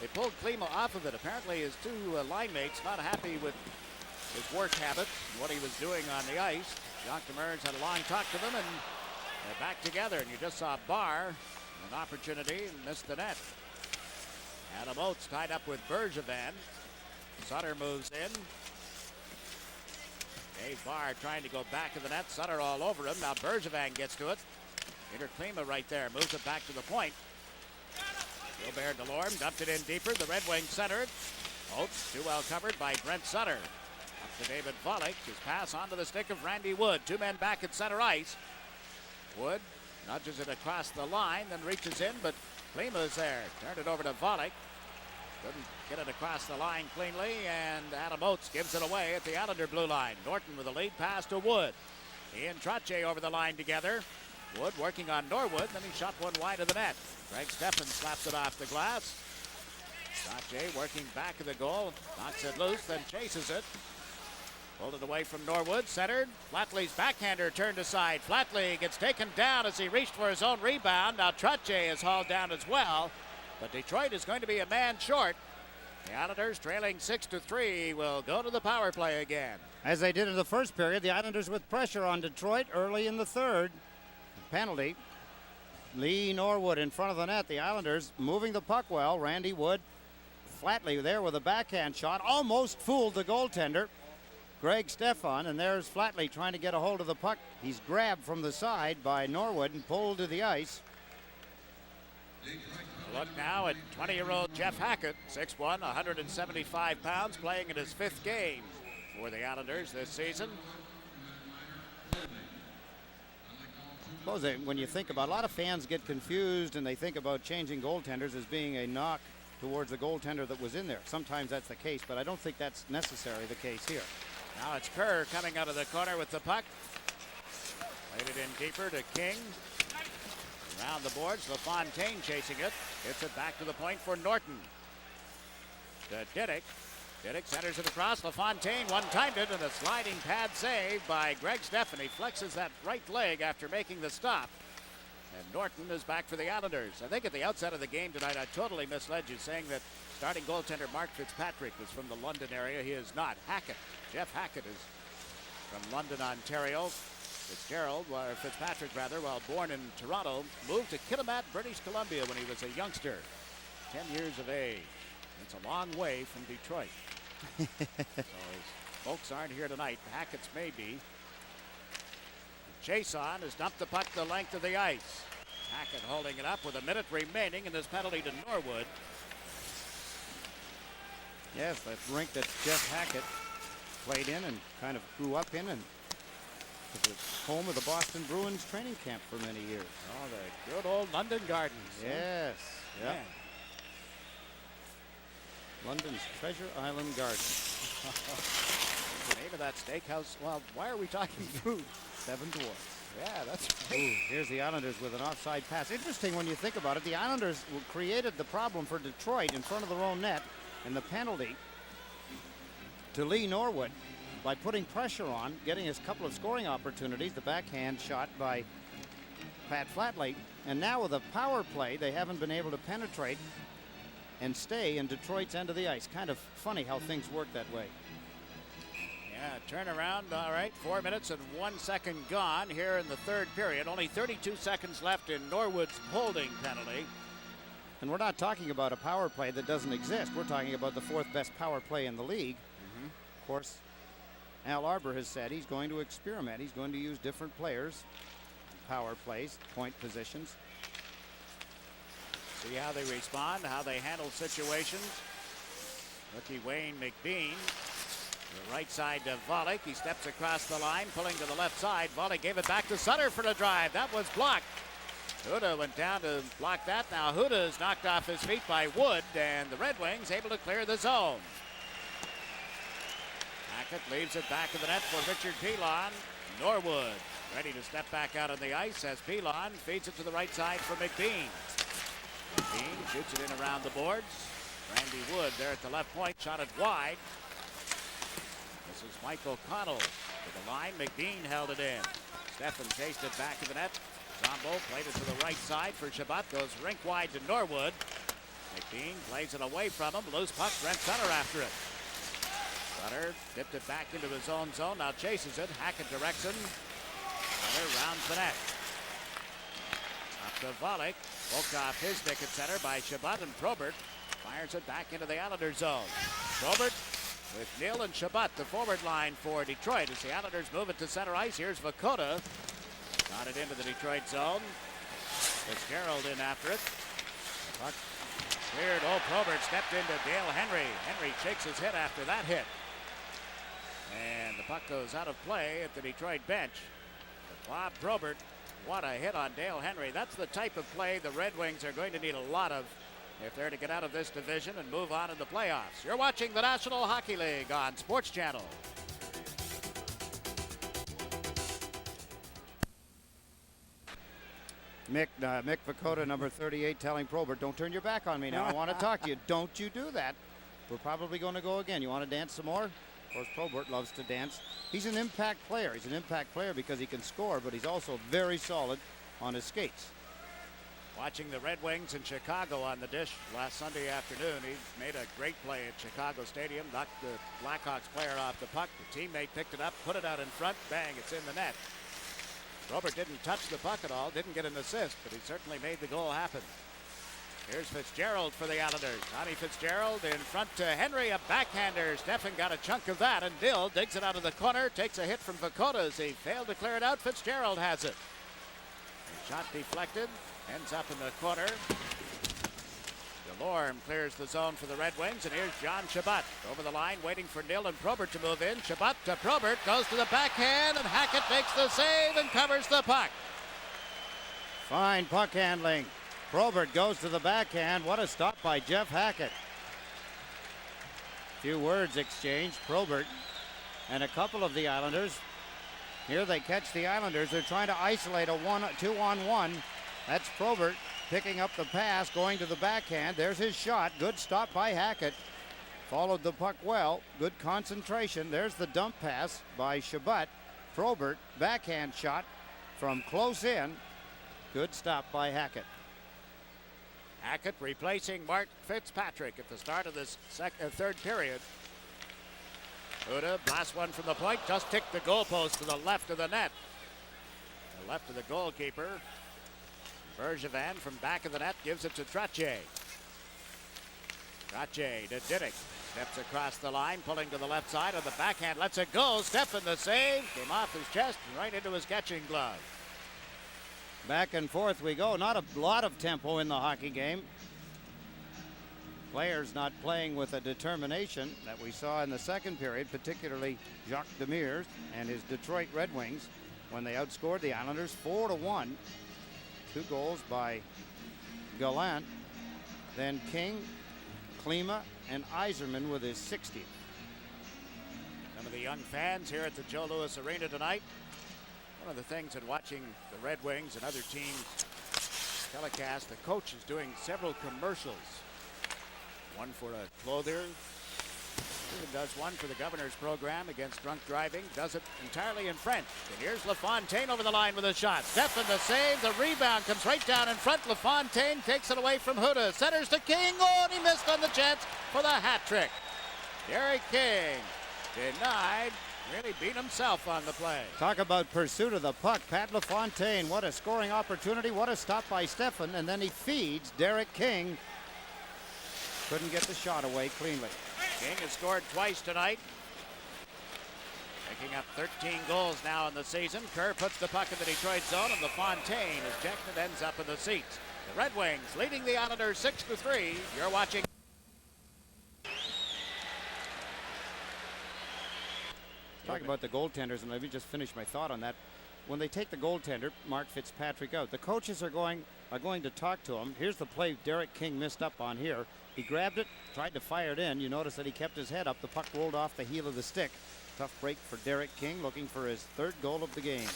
they pulled Klima off of it. Apparently his two line mates not happy with his work habit and what he was doing on the ice. Jacques Demers had a long talk to them, and they're back together. And you just saw Barr, an opportunity, and missed the net. Adam Oates tied up with Bergevin. Sutter moves in. Dave Barr trying to go back of the net. Sutter all over him. Now Bergevin gets to it. Peter Klima right there. Moves it back to the point. Gilbert Delorme dumped it in deeper. The Red Wings center it. Oates too well covered by Brent Sutter. Up to David Volek. His pass onto the stick of Randy Wood. Two men back at center ice. Wood nudges it across the line, then reaches in, but Klima's there. Turned it over to Volek. Couldn't get it across the line cleanly, and Adam Oates gives it away at the Islander blue line. Norton with a lead pass to Wood. He and Trottier over the line together. Wood working on Norwood, then he shot one wide of the net. Greg Steffen slaps it off the glass. Trottier working back of the goal, knocks it loose, then chases it. Pulled it away from Norwood, centered. Flatley's backhander turned aside. Flatley gets taken down as he reached for his own rebound. Now Trottier is hauled down as well, but Detroit is going to be a man short. The Islanders trailing 6-3 will go to the power play again. As they did in the first period, the Islanders with pressure on Detroit early in the third. Penalty. Lee Norwood in front of the net. The Islanders moving the puck well. Randy Wood, Flatley there with a backhand shot. Almost fooled the goaltender, Greg Steffen, and there's Flatley trying to get a hold of the puck. He's grabbed from the side by Norwood and pulled to the ice. Look now at 20-year-old Jeff Hackett, 6'1", 175 pounds, playing in his fifth game for the Islanders this season. I suppose when you think about, a lot of fans get confused and they think about changing goaltenders as being a knock towards the goaltender that was in there. Sometimes that's the case, but I don't think that's necessarily the case here. Now it's Kerr coming out of the corner with the puck. Played it in deeper to King. Around the boards, LaFontaine chasing it. Gets it back to the point for Norton. To Diddick. Diddick centers it across. LaFontaine one-timed it, and a sliding pad save by Greg Steffen. He flexes that right leg after making the stop. And Norton is back for the Islanders. I think at the outset of the game tonight, I totally misled you, saying that starting goaltender Mark Fitzpatrick was from the London area. He is not. Hackett, Jeff Hackett, is from London, Ontario. Fitzpatrick, while born in Toronto, moved to Kitimat, British Columbia when he was a youngster, 10 years of age. It's a long way from Detroit. So his folks aren't here tonight. Hackett's may be. Chason has dumped the puck the length of the ice. Hackett holding it up with a minute remaining in this penalty to Norwood. Yes, that rink that Jeff Hackett played in and kind of grew up in, and it was home of the Boston Bruins training camp for many years. Oh, the good old London Gardens. Yes. Yeah. London's Treasure Island Gardens. The name of that steakhouse. Well, why are we talking food? Seven Dwarfs. Yeah, that's right. Ooh, here's the Islanders with an offside pass. Interesting when you think about it. The Islanders created the problem for Detroit in front of their own net, and the penalty to Lee Norwood by putting pressure on, getting us a couple of scoring opportunities. The backhand shot by Pat Flatley. And now with a power play, they haven't been able to penetrate and stay in Detroit's end of the ice. Kind of funny how things work that way. Yeah, turnaround. All right, 4 minutes and 1 second gone here in the third period. Only 32 seconds left in Norwood's holding penalty. And we're not talking about a power play that doesn't exist. We're talking about the fourth best power play in the league. Of course, Al Arbor has said he's going to experiment. He's going to use different players, power plays, point positions. See how they respond, how they handle situations. Rookie Wayne McBean. The right side to Volek. He steps across the line, pulling to the left side. Volek gave it back to Sutter for the drive. That was blocked. Huda went down to block that. Now Huda is knocked off his feet by Wood, and the Red Wings able to clear the zone. Hackett leaves it back in the net for Richard Pilon. Norwood ready to step back out on the ice as Pilon feeds it to the right side for McBean. McBean shoots it in around the boards. Randy Wood there at the left point, shot it wide. This is Mike O'Connell to the line. McBean held it in. Steffen chased it back to the net. Zombo played it to the right side for Shabbat. Goes rink wide to Norwood. McBean plays it away from him. Loose puck. Brent Sutter after it. Sutter dipped it back into his own zone. Now chases it. Hackett directs him. Sutter rounds the net. Up to Volek. Poked off his stick at center by Shabbat, and Probert fires it back into the Islander zone. Probert with Neal and Shabbat, the forward line for Detroit. As the Islanders move it to center ice, here's Vakota. Got it into the Detroit zone. Fitzgerald in after it. The puck cleared. Oh, Probert stepped into Dale Henry. Henry shakes his head after that hit. And the puck goes out of play at the Detroit bench. But Bob Probert, what a hit on Dale Henry. That's the type of play the Red Wings are going to need a lot of if they're to get out of this division and move on in the playoffs. You're watching the National Hockey League on Sports Channel. Mick Vakota, number 38, telling Probert, don't turn your back on me now. I want to talk to you. Don't you do that. We're probably going to go again. You want to dance some more? Of course, Probert loves to dance. He's an impact player. He's an impact player because he can score, but he's also very solid on his skates. Watching the Red Wings in Chicago on the dish last Sunday afternoon. He made a great play at Chicago Stadium, knocked the Blackhawks player off the puck. The teammate picked it up, put it out in front, bang, it's in the net. Robert didn't touch the puck at all, didn't get an assist, but he certainly made the goal happen. Here's Fitzgerald for the Islanders. Tommy Fitzgerald in front to Henry, a backhander. Steffen got a chunk of that, and Dill digs it out of the corner, takes a hit from Vakota as he failed to clear it out. Fitzgerald has it. The shot deflected, ends up in the corner. Delorme clears the zone for the Red Wings, and here's John Shabbat over the line, waiting for Neal and Probert to move in. Shabbat to Probert, goes to the backhand, and Hackett makes the save and covers the puck. Fine puck handling. Probert goes to the backhand. What a stop by Jeff Hackett. Few words exchanged. Probert and a couple of the Islanders. Here they catch the Islanders. They're trying to isolate a 2-on-1. That's Probert picking up the pass, going to the backhand. There's his shot. Good stop by Hackett. Followed the puck well. Good concentration. There's the dump pass by Shabbat. Probert, backhand shot from close in. Good stop by Hackett. Hackett replacing Mark Fitzpatrick at the start of this third period. Huda blasts one from the point, just ticked the goalpost to the left of the net. The left of the goalkeeper. Bergevin from back of the net gives it to Trottier. Trottier to Diddick. Steps across the line, pulling to the left side of the backhand. Lets it go. Stefan the save. Came off his chest and right into his catching glove. Back and forth we go. Not a lot of tempo in the hockey game. Players not playing with a determination that we saw in the second period, particularly Jacques Demers and his Detroit Red Wings when they outscored the Islanders 4-1. 2 goals by Gallant, then King, Klima, and Yzerman with his 60th. Some of the young fans here at the Joe Louis Arena tonight. One of the things in watching the Red Wings and other teams telecast, the coach is doing several commercials. One for a clothier, even does one for the governor's program against drunk driving, does it entirely in French. And here's LaFontaine over the line with a shot. Stefan the save, the rebound comes right down in front. LaFontaine takes it away from Huda, centers to King. Oh, and he missed on the chance for the hat trick. Derek King denied, really beat himself on the play. Talk about pursuit of the puck. Pat LaFontaine, what a scoring opportunity, what a stop by Stefan, and then he feeds Derek King. Couldn't get the shot away cleanly. King has scored twice tonight. Picking up 13 goals now in the season. Kerr puts the puck in the Detroit zone, and LaFontaine, ejected, ends up in the seats. The Red Wings leading the Islanders 6-3. You're watching. Talking about the goaltenders, and let me just finish my thought on that. When they take the goaltender, Mark Fitzpatrick, out, the coaches are going to talk to him. Here's the play Derek King missed up on here. He grabbed it, tried to fire it in. You notice that he kept his head up. The puck rolled off the heel of the stick. Tough break for Derek King, looking for his 3rd goal of the game.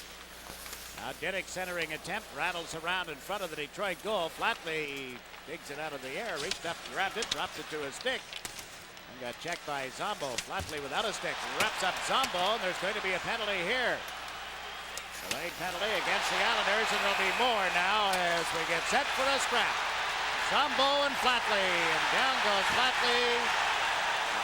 Now Diddick centering attempt, rattles around in front of the Detroit goal. Flatley digs it out of the air, reached up, grabbed it, drops it to his stick. And got checked by Zombo. Flatley without a stick, wraps up Zombo, and there's going to be a penalty here. Delayed penalty against the Islanders, and there'll be more now as we get set for a scrap. Zombo and Flatley, and down goes Flatley.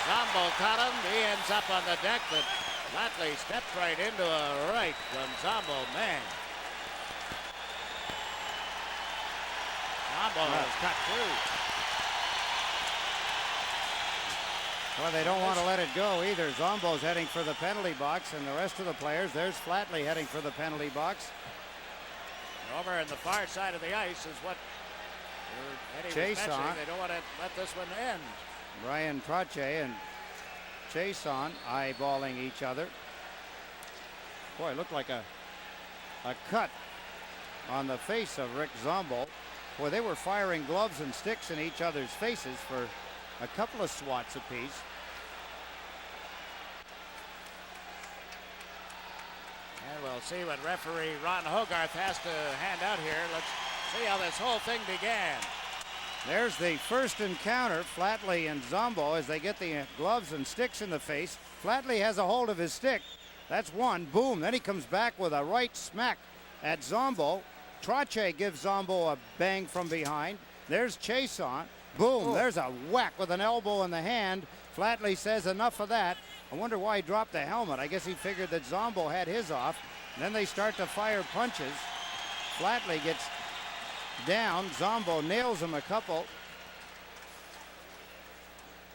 Zombo caught him. He ends up on the deck, but Flatley stepped right into a right from Zombo. Man. Zombo was cut through. Well, they don't want to let it go either. Zombo's heading for the penalty box, and the rest of the players, there's Flatley heading for the penalty box. Over on the far side of the ice is what Chase on. They don't want to let this one end. Brian Trottier and Chason eyeballing each other. Boy, it looked like a cut on the face of Rick Zombo. Boy, they were firing gloves and sticks in each other's faces for a couple of swats apiece. And we'll see what referee Ron Hogarth has to hand out here. Let's see how this whole thing began. There's the first encounter, Flatley and Zombo, as they get the gloves and sticks in the face. Flatley has a hold of his stick. That's one. Boom. Then he comes back with a right smack at Zombo. Trottier gives Zombo a bang from behind. There's Chason. Boom. Oh. There's a whack with an elbow in the hand. Flatley says enough of that. I wonder why he dropped the helmet. I guess he figured that Zombo had his off. And then they start to fire punches. Flatley gets down. Zombo nails him a couple.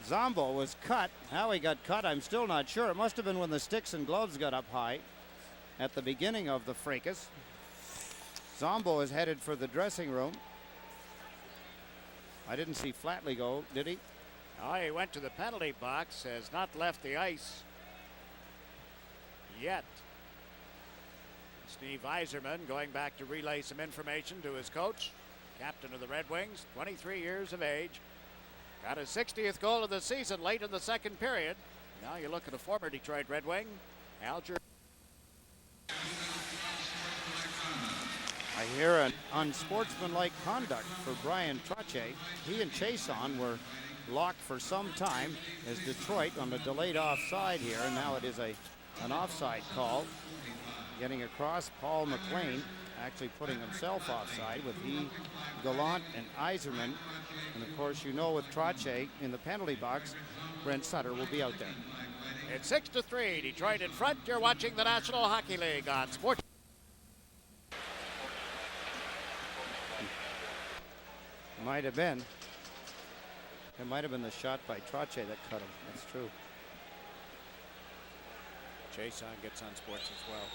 Zombo was cut. How he got cut, I'm still not sure. It must have been when the sticks and gloves got up high at the beginning of the fracas. Zombo is headed for the dressing room. I didn't see Flatley go, did he? Oh, he went to the penalty box, has not left the ice yet. Steve Yzerman going back to relay some information to his coach, captain of the Red Wings, 23 years of age. Got his 60th goal of the season late in the second period. Now you look at a former Detroit Red Wing, Alger. I hear an unsportsmanlike conduct for Brian Trottier. He and Chason were locked for some time as Detroit on the delayed offside here, and now it is an offside call. Getting across, Paul McLean actually putting himself offside with he, Gallant, and Iserman. And of course, you know, with Trache in the penalty box, Brent Sutter will be out there. It's 6-3. Detroit in front. You're watching the National Hockey League on Sports. Might have been. It might have been the shot by Trache that cut him. That's true. Jason gets on Sports as well.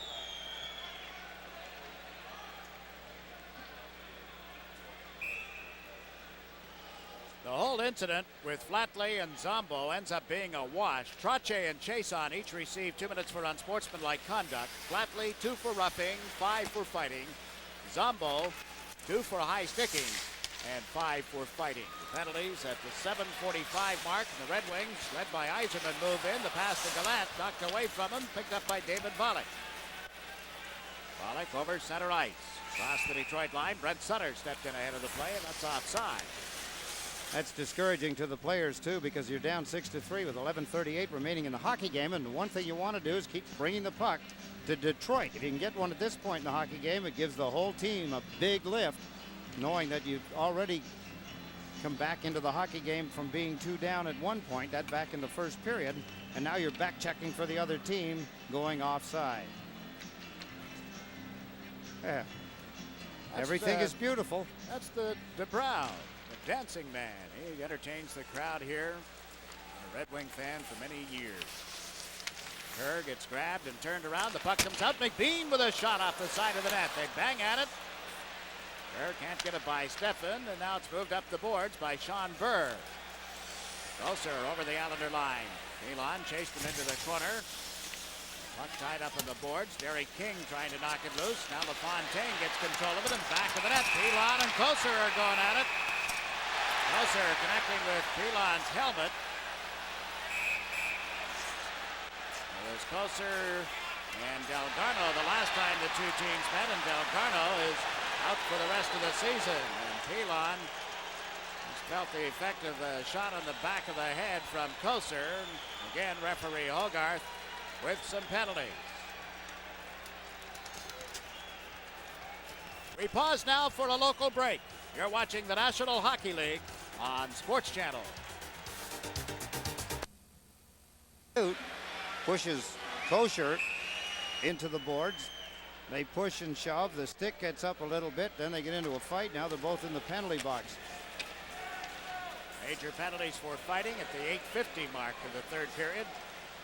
The whole incident with Flatley and Zombo ends up being a wash. Trache and Chason each received 2 minutes for unsportsmanlike conduct. Flatley 2 for roughing, 5 for fighting. Zombo 2 for high sticking and 5 for fighting. The penalties at the 7:45 mark. The Red Wings, led by Iserman, move in. The pass to Gallant, knocked away from him, picked up by David Volek. Volek over center ice. Across the Detroit line, Brent Sutter stepped in ahead of the play, and that's offside. That's discouraging to the players, too, because you're down 6-3 with 11:38 remaining in the hockey game. And the one thing you want to do is keep bringing the puck to Detroit. If you can get one at this point in the hockey game, it gives the whole team a big lift, knowing that you've already come back into the hockey game from being 2 down at one point, that back in the first period, and now you're back checking for the other team going offside. Yeah. Everything is beautiful. That's the DeBrow, the dancing man. He entertains the crowd here. A Red Wing fan for many years. Kerr gets grabbed and turned around. The puck comes out. McBean with a shot off the side of the net. They bang at it. Kerr can't get it by Steffen, and now it's moved up the boards by Sean Burr. Closer over the Islander line. Elon chased him into the corner. Puck tied up on the boards. Derek King trying to knock it loose. Now LaFontaine gets control of it and back of the net. Elon and Closer are going at it. Closer connecting with Elon's helmet. It was Closer and Delgarno the last time the two teams met, and Delgarno is out for the rest of the season. And Pilon has felt the effect of the shot on the back of the head from Koser. Again, referee Hogarth with some penalties. We pause now for a local break. You're watching the National Hockey League on Sports Channel. Pushes Kosher into the boards. They push and shove. The stick gets up a little bit. Then they get into a fight. Now they're both in the penalty box. Major penalties for fighting at the 8:50 mark of the third period.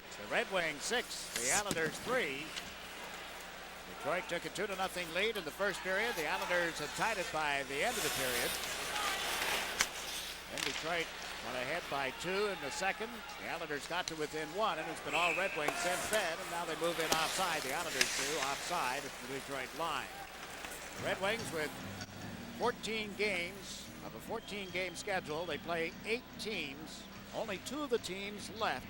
It's the Red Wings 6, the Islanders 3. Detroit took a 2-0 lead in the first period. The Islanders had tied it by the end of the period. Then Detroit went ahead by 2 in the second. The Islanders got to within 1, and it's been all Red Wings since then. And now they move in offside. The Islanders do offside at the Detroit line. The Red Wings with 14 games of a 14-game schedule. They play 8 teams. Only 2 of the teams left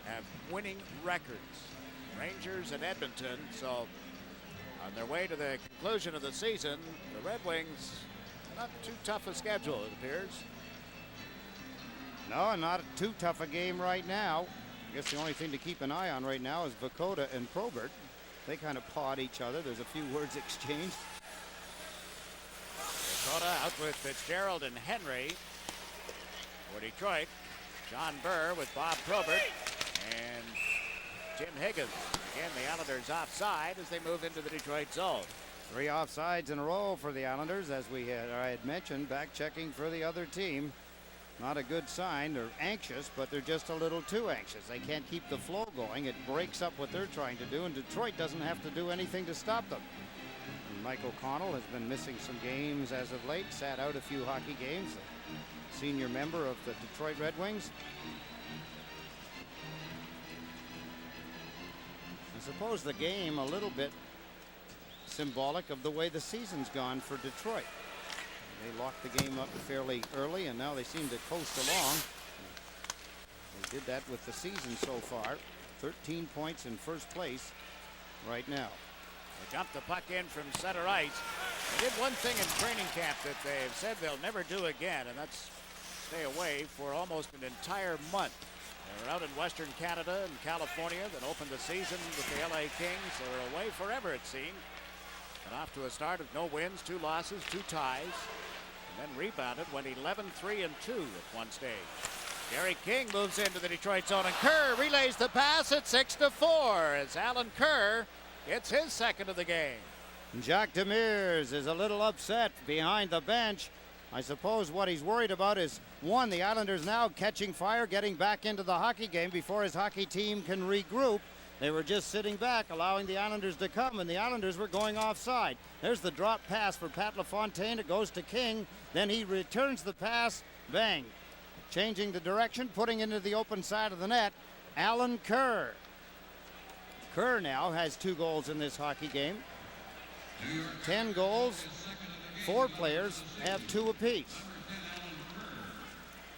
have winning records. Rangers and Edmonton. So on their way to the conclusion of the season, the Red Wings, not too tough a schedule, it appears. No, not too tough a game right now. I guess the only thing to keep an eye on right now is Vakota and Probert. They kind of pawed each other. There's a few words exchanged. Vakota out with Fitzgerald and Henry. For Detroit, John Burr with Bob Probert and Tim Higgins. Again, the Islanders offside as they move into the Detroit zone. 3 offsides in a row for the Islanders, as I had mentioned, back checking for the other team. Not a good sign. They're anxious, but they're just a little too anxious. They can't keep the flow going. It breaks up what they're trying to do, and Detroit doesn't have to do anything to stop them. And Mike O'Connell has been missing some games as of late, sat out a few hockey games. A senior member of the Detroit Red Wings. I suppose the game a little bit symbolic of the way the season's gone for Detroit. They locked the game up fairly early, and now they seem to coast along. They did that with the season so far. 13 points in first place right now. They dumped the puck in from center ice. They did one thing in training camp that they've said they'll never do again, and that's stay away for almost an entire month. They were out in Western Canada and California that opened the season with the LA Kings. They were away forever, it seemed. And off to a start of no wins, 2 losses, 2 ties. And then rebounded, went 11-3-2 at one stage. Gary King moves into the Detroit zone, and Kerr relays the pass at 6-4 as Alan Kerr gets his second of the game. Jacques Demers is a little upset behind the bench. I suppose what he's worried about is, one, the Islanders now catching fire, getting back into the hockey game before his hockey team can regroup. They were just sitting back, allowing the Islanders to come, and the Islanders were going offside. There's the drop pass for Pat LaFontaine. It goes to King. Then he returns the pass. Bang. Changing the direction, putting into the open side of the net, Alan Kerr. Kerr now has 2 goals in this hockey game. 10 goals. 4 players have 2 apiece.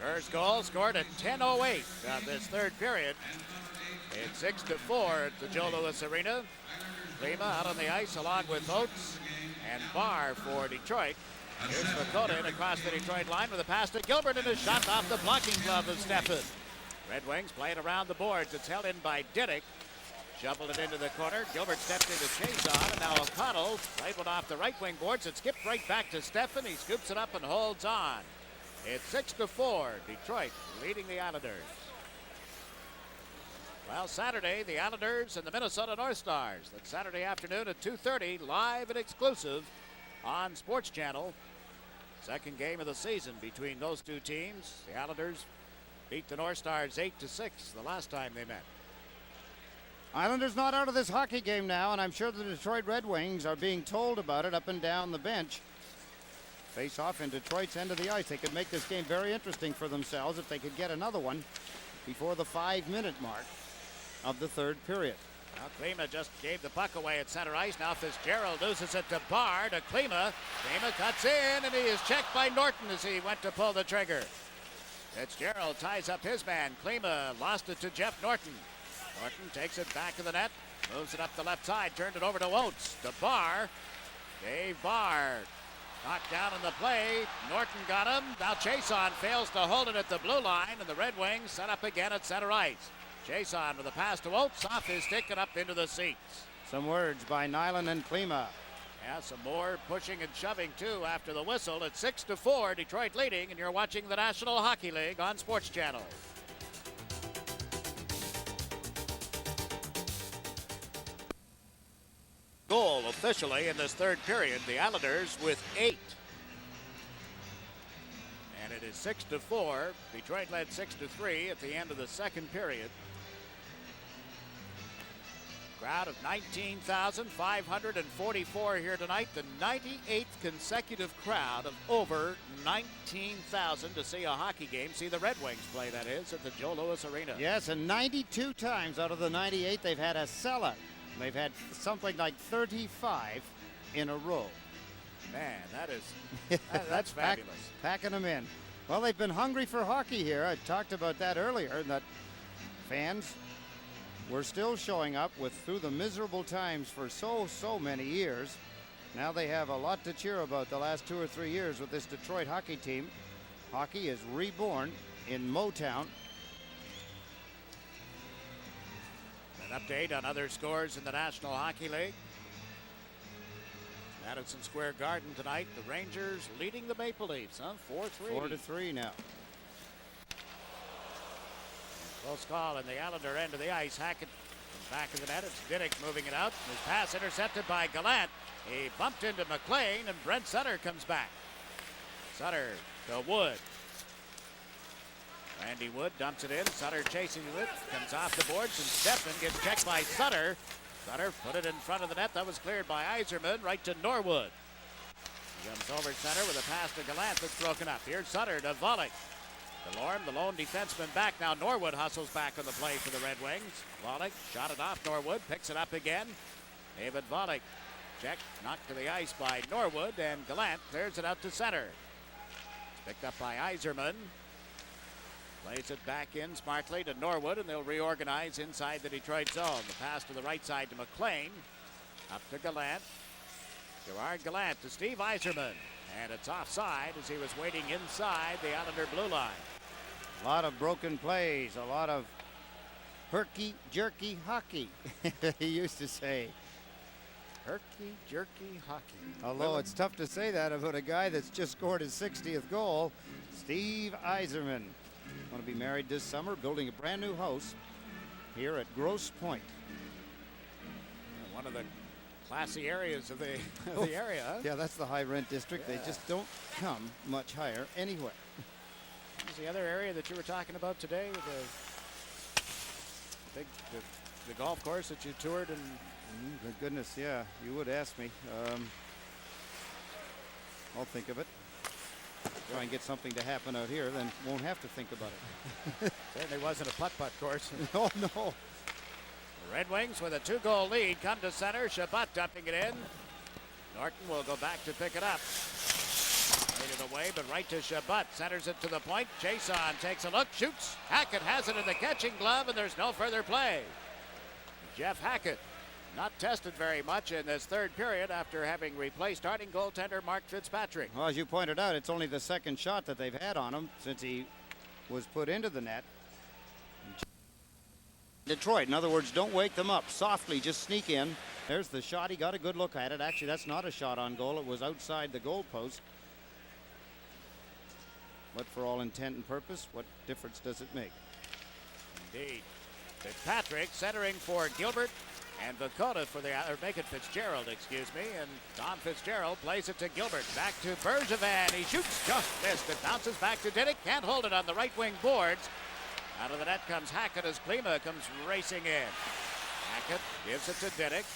Kerr's goal scored at 10:08 of this third period. It's 6-4 at the Joe Louis Arena. Klima out on the ice along with Oates and Barr for Detroit. Here's Vakota in across the Detroit line with a pass to Gilbert and a shot off the blocking glove of Steffen. Red Wings playing around the boards. It's held in by Diddick. Shoveled it into the corner. Gilbert stepped into chase on, and now O'Connell played one off the right wing boards. It skipped right back to Steffen. He scoops it up and holds on. It's 6-4. Detroit leading the Islanders. Well, Saturday, the Islanders and the Minnesota North Stars. That's Saturday afternoon at 2:30, live and exclusive on Sports Channel. Second game of the season between those two teams. The Islanders beat the North Stars 8-6 the last time they met. Islanders not out of this hockey game now, and I'm sure the Detroit Red Wings are being told about it up and down the bench. Face off in Detroit's end of the ice. They could make this game very interesting for themselves if they could get another one before the 5-minute mark of the third period. Now Klima just gave the puck away at center ice. Now Fitzgerald loses it to Barr, to Klima. Klima cuts in, and he is checked by Norton as he went to pull the trigger. Fitzgerald ties up his man. Klima lost it to Jeff Norton. Norton takes it back to the net, moves it up the left side, turned it over to Oates, to Barr. Dave Barr knocked down in the play. Norton got him. Now Chason fails to hold it at the blue line, and the Red Wings set up again at center ice. Chason with a pass to Oates, off his stick and up into the seats. Some words by Nyland and Klima. Yeah, some more pushing and shoving too after the whistle. It's 6-4, Detroit leading, and you're watching the National Hockey League on Sports Channel. Goal officially in this third period, the Islanders with 8. And it is 6-4. Detroit led 6-3 at the end of the second period. Crowd of 19,544 here tonight. The 98th consecutive crowd of over 19,000 to see a hockey game. See the Red Wings play, that is, at the Joe Louis Arena. Yes, and 92 times out of the 98 they've had a sellout. They've had something like 35 in a row. Man, that's fabulous. Packing them in. Well, they've been hungry for hockey here. I talked about that earlier, that fans were still showing up through the miserable times for so many years. Now they have a lot to cheer about the last 2 or 3 years with this Detroit hockey team. Hockey is reborn in Motown. An update on other scores in the National Hockey League. Madison Square Garden tonight. The Rangers leading the Maple Leafs, 4-3. 4-3 now. Close call in the Islander end of the ice. Hackett from back of the net. It's Diddick moving it out. His pass intercepted by Gallant. He bumped into McLean, and Brent Sutter comes back. Sutter to Wood. Randy Wood dumps it in. Sutter chasing it. Comes off the boards, and Steffen gets checked by Sutter. Sutter put it in front of the net. That was cleared by Yzerman right to Norwood. He comes over center with a pass to Gallant that's broken up. Here's Sutter to Volek. DeLorme, the lone defenseman, back. Now Norwood hustles back on the play for the Red Wings. Volek shot it off. Norwood picks it up again. David Volek checked, knocked to the ice by Norwood, and Gallant clears it out to center. It's picked up by Yzerman. Plays it back in smartly to Norwood, and they'll reorganize inside the Detroit zone. The pass to the right side to McLean. Up to Gallant. Gerard Gallant to Steve Yzerman. And it's offside as he was waiting inside the Islander blue line. A lot of broken plays, a lot of herky-jerky hockey, he used to say. Herky-jerky hockey. Although it's tough to say that about a guy that's just scored his 60th goal, Steve Yzerman. Going to be married this summer, building a brand new house here at Grosse Pointe. One of the classy areas of the, area. Huh? Yeah, that's the high rent district. Yeah. They just don't come much higher anywhere. What was the other area that you were talking about today? The golf course that you toured and. For goodness, yeah, you would ask me. I'll think of it. Try and get something to happen out here, then won't have to think about it. Certainly wasn't a putt-putt course. No, no. The Red Wings with a 2-goal lead come to center. Chabot dumping it in. Norton will go back to pick it up. Made it away, but right to Chabot. Centers it to the point. Jason takes a look, shoots. Hackett has it in the catching glove, and there's no further play. Jeff Hackett not tested very much in this third period after having replaced starting goaltender Mark Fitzpatrick. Well, as you pointed out, it's only the second shot that they've had on him since he was put into the net. Detroit, in other words, don't wake them up. Softly, just sneak in. There's the shot. He got a good look at it. Actually, that's not a shot on goal. It was outside the goal post. But for all intent and purpose, what difference does it make? Indeed. Fitzpatrick centering for Gilbert. And Vakota for make it Fitzgerald, excuse me. And Tom Fitzgerald plays it to Gilbert. Back to Bergevin. He shoots, just missed. It bounces back to Diddick. Can't hold it on the right wing boards. Out of the net comes Hackett as Klima comes racing in. Hackett gives it to Diddick.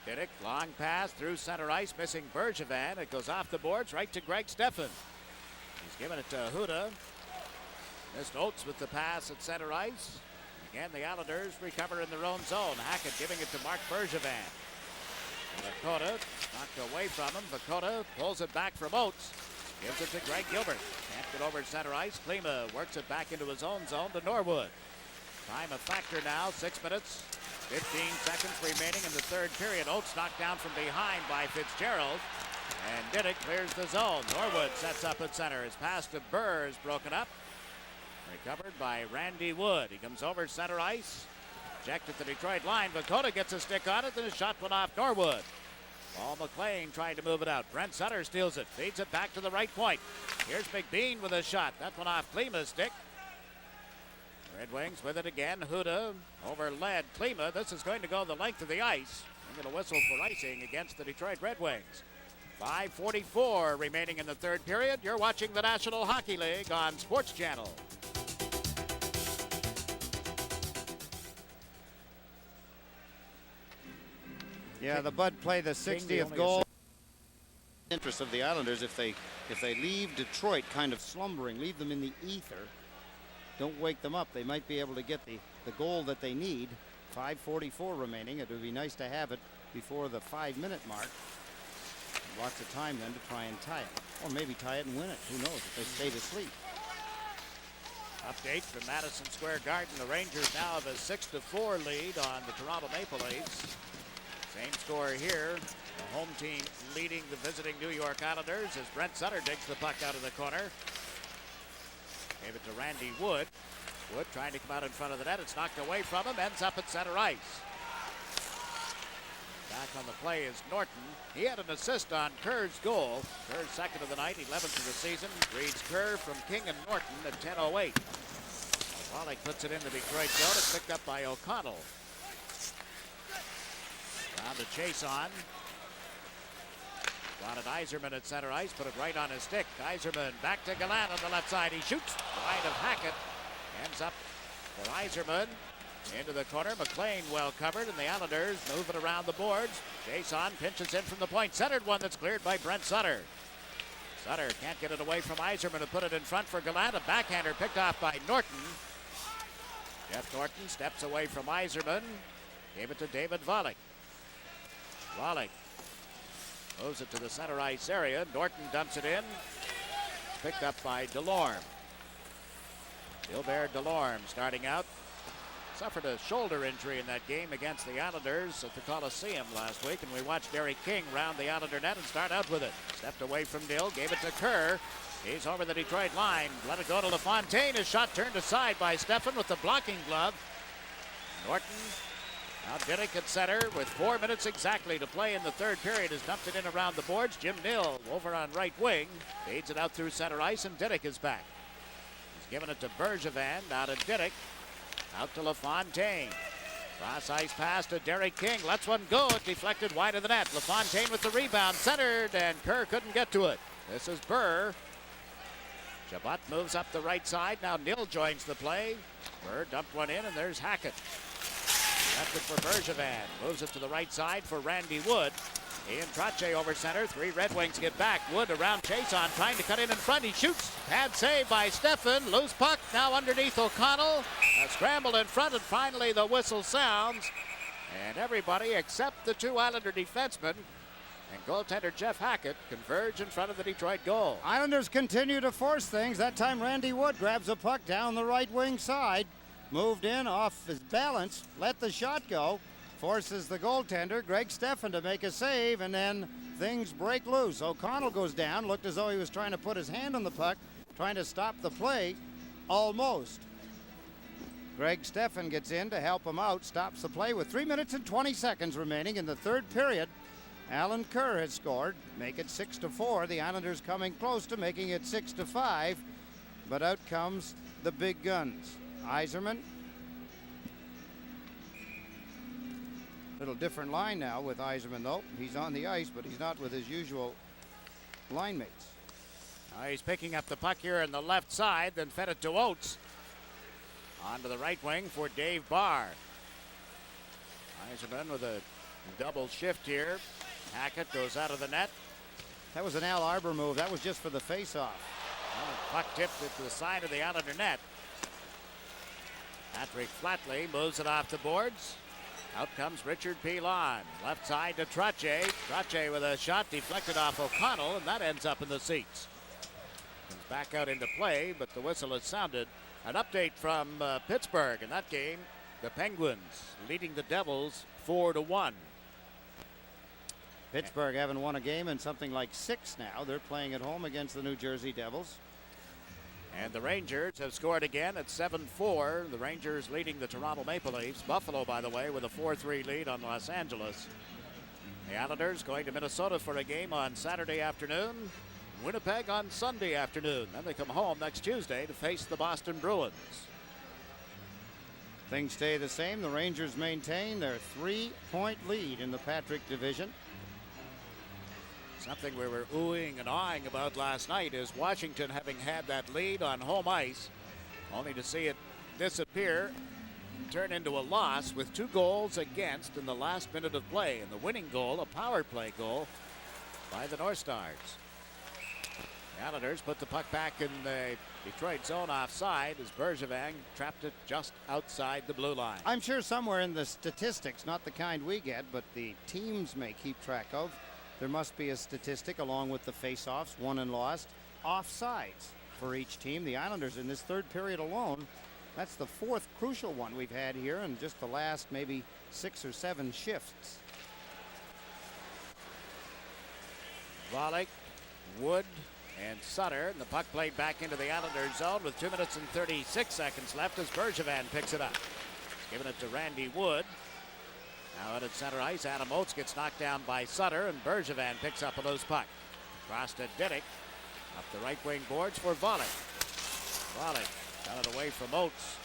Diddick, long pass through center ice, missing Bergevin. It goes off the boards right to Greg Steffen. He's given it to Huda. Missed Oates with the pass at center ice. Again, the Islanders recover in their own zone. Hackett giving it to Mark Bergevin. Vakota knocked away from him. Vakota pulls it back from Oates. Gives it to Greg Gilbert. Can't get over center ice. Klima works it back into his own zone to Norwood. Time a factor now. 6 minutes, 15 seconds remaining in the third period. Oates knocked down from behind by Fitzgerald. And Diddick clears the zone. Norwood sets up at center. His pass to Burr is broken up. Recovered by Randy Wood. He comes over center ice. Checked at the Detroit line. Vakota gets a stick on it, and the shot went off Norwood. Paul McLean trying to move it out. Brent Sutter steals it. Feeds it back to the right point. Here's McBean with a shot. That went off Klima's stick. Red Wings with it again. Huda over led Klima. This is going to go the length of the ice. I'm going to whistle for icing against the Detroit Red Wings. 5:44 remaining in the third period. You're watching the National Hockey League on Sports Channel. Yeah, the Bud play the 60th goal. Interest of the Islanders, if they leave Detroit kind of slumbering, leave them in the ether, don't wake them up, they might be able to get the goal that they need. 5:44 remaining. It would be nice to have it before the 5-minute mark. Lots of time then to try and tie it, or maybe tie it and win it. Who knows if they stayed asleep. Update from Madison Square Garden. The Rangers now have a 6-4 lead on the Toronto Maple Leafs. Same score here. The home team leading the visiting New York Islanders as Brent Sutter digs the puck out of the corner. Gave it to Randy Wood. Wood trying to come out in front of the net. It's knocked away from him. Ends up at center ice. Back on the play is Norton. He had an assist on Kerr's goal. Kerr's second of the night, 11th of the season. Reads Kerr from King and Norton at 10:08. Wallach puts it in the Detroit zone. It's picked up by O'Connell. Down to Chason. Wanted Yzerman at center ice, put it right on his stick. Yzerman back to Gallant on the left side. He shoots wide of Hackett. Ends up for Yzerman. Into the corner. McLean well covered, and the Islanders move it around the boards. Jason pinches in from the point. Centered one that's cleared by Brent Sutter. Sutter can't get it away from Yzerman to put it in front for Gallant. A backhander picked off by Norton. Jeff Norton steps away from Yzerman. Gave it to David Volek. Volek moves it to the center ice area. Norton dumps it in. It's picked up by Delorme. Gilbert Delorme starting out. Suffered a shoulder injury in that game against the Islanders at the Coliseum last week, and we watched Derek King round the Islander net and start out with it. Stepped away from Dill, gave it to Kerr. He's over the Detroit line. Let it go to LaFontaine. His shot turned aside by Steffen with the blocking glove. Norton Now Diddick at center with 4 minutes exactly to play in the third period has dumped it in around the boards. Jim Nill over on right wing. Feeds it out through center ice, and Diddick is back. He's giving it to Bergevin. Now to Diddick. Out to LaFontaine. Cross ice pass to Derek King. Lets one go. It deflected wide of the net. LaFontaine with the rebound. Centered, and Kerr couldn't get to it. This is Burr. Chabot moves up the right side. Now Nill joins the play. Burr dumped one in, and there's Hackett. Left it for Bergevin. Moves it to the right side for Randy Wood. Ian Trache over center. 3 Red Wings get back. Wood around Chason, trying to cut in front. He shoots. Pad save by Steffen. Loose puck now underneath O'Connell. A scramble in front, and finally the whistle sounds. And everybody except the 2 Islander defensemen and goaltender Jeff Hackett converge in front of the Detroit goal. Islanders continue to force things. That time Randy Wood grabs a puck down the right wing side. Moved in off his balance, let the shot go, forces the goaltender, Greg Steffen, to make a save, and then things break loose. O'Connell goes down, looked as though he was trying to put his hand on the puck, trying to stop the play, almost. Greg Steffen gets in to help him out, stops the play with 3 minutes and 20 seconds remaining in the third period. Alan Kerr has scored, make it 6-4. The Islanders coming close to making it 6-5, but out comes the big guns. Yzerman. Little different line now with Yzerman, though. He's on the ice, but he's not with his usual line mates. He's picking up the puck here on the left side, then fed it to Oates. On to the right wing for Dave Barr. Yzerman with a double shift here. Hackett goes out of the net. That was an Al Arbor move. That was just for the face-off. Puck tipped it to the side of the Islander net. Patrick Flatley moves it off the boards. Out comes Richard Pilon. Left side to Trache. Trache with a shot deflected off O'Connell, and that ends up in the seats. Comes back out into play, but the whistle has sounded. An update from Pittsburgh in that game. The Penguins leading the Devils 4-1. Pittsburgh haven't won a game in something like 6 now. They're playing at home against the New Jersey Devils. And the Rangers have scored again at 7-4. The Rangers leading the Toronto Maple Leafs. Buffalo, by the way, with a 4-3 lead on Los Angeles. The Islanders going to Minnesota for a game on Saturday afternoon. Winnipeg on Sunday afternoon. Then they come home next Tuesday to face the Boston Bruins. Things stay the same. The Rangers maintain their 3-point lead in the Patrick division. Something we were oohing and awing about last night is Washington having had that lead on home ice, only to see it disappear and turn into a loss with 2 goals against in the last minute of play. And the winning goal, a power play goal by the North Stars. The Islanders put the puck back in the Detroit zone offside as Bergevin trapped it just outside the blue line. I'm sure somewhere in the statistics, not the kind we get, but the teams may keep track of, there must be a statistic along with the face-offs, won and lost, offsides for each team. The Islanders in this third period alone, that's the 4th crucial one we've had here in just the last maybe 6 or 7 shifts. Volek, Wood, and Sutter. And the puck played back into the Islanders zone with 2 minutes and 36 seconds left as Bergevin picks it up. Giving it to Randy Wood. Now out at center ice, Adam Oates gets knocked down by Sutter, and Bergevin picks up a loose puck. Cross to Diddick. Up the right wing boards for Volek. Volek got it away from Oates.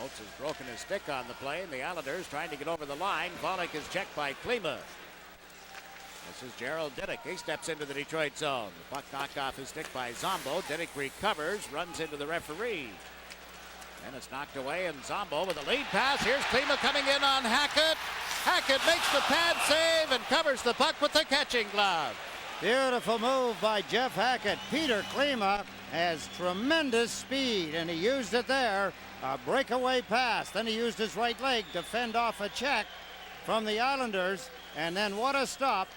Oates has broken his stick on the play, and the Islanders trying to get over the line. Volek is checked by Klima. This is Gerald Diddick. He steps into the Detroit zone. The puck knocked off his stick by Zombo. Diddick recovers, runs into the referee. And it's knocked away, and Zombo with a lead pass. Here's Klima coming in on Hackett. Hackett makes the pad save and covers the puck with the catching glove. Beautiful move by Jeff Hackett. Peter Klima has tremendous speed, and he used it there. A breakaway pass. Then he used his right leg to fend off a check from the Islanders. And then what a stop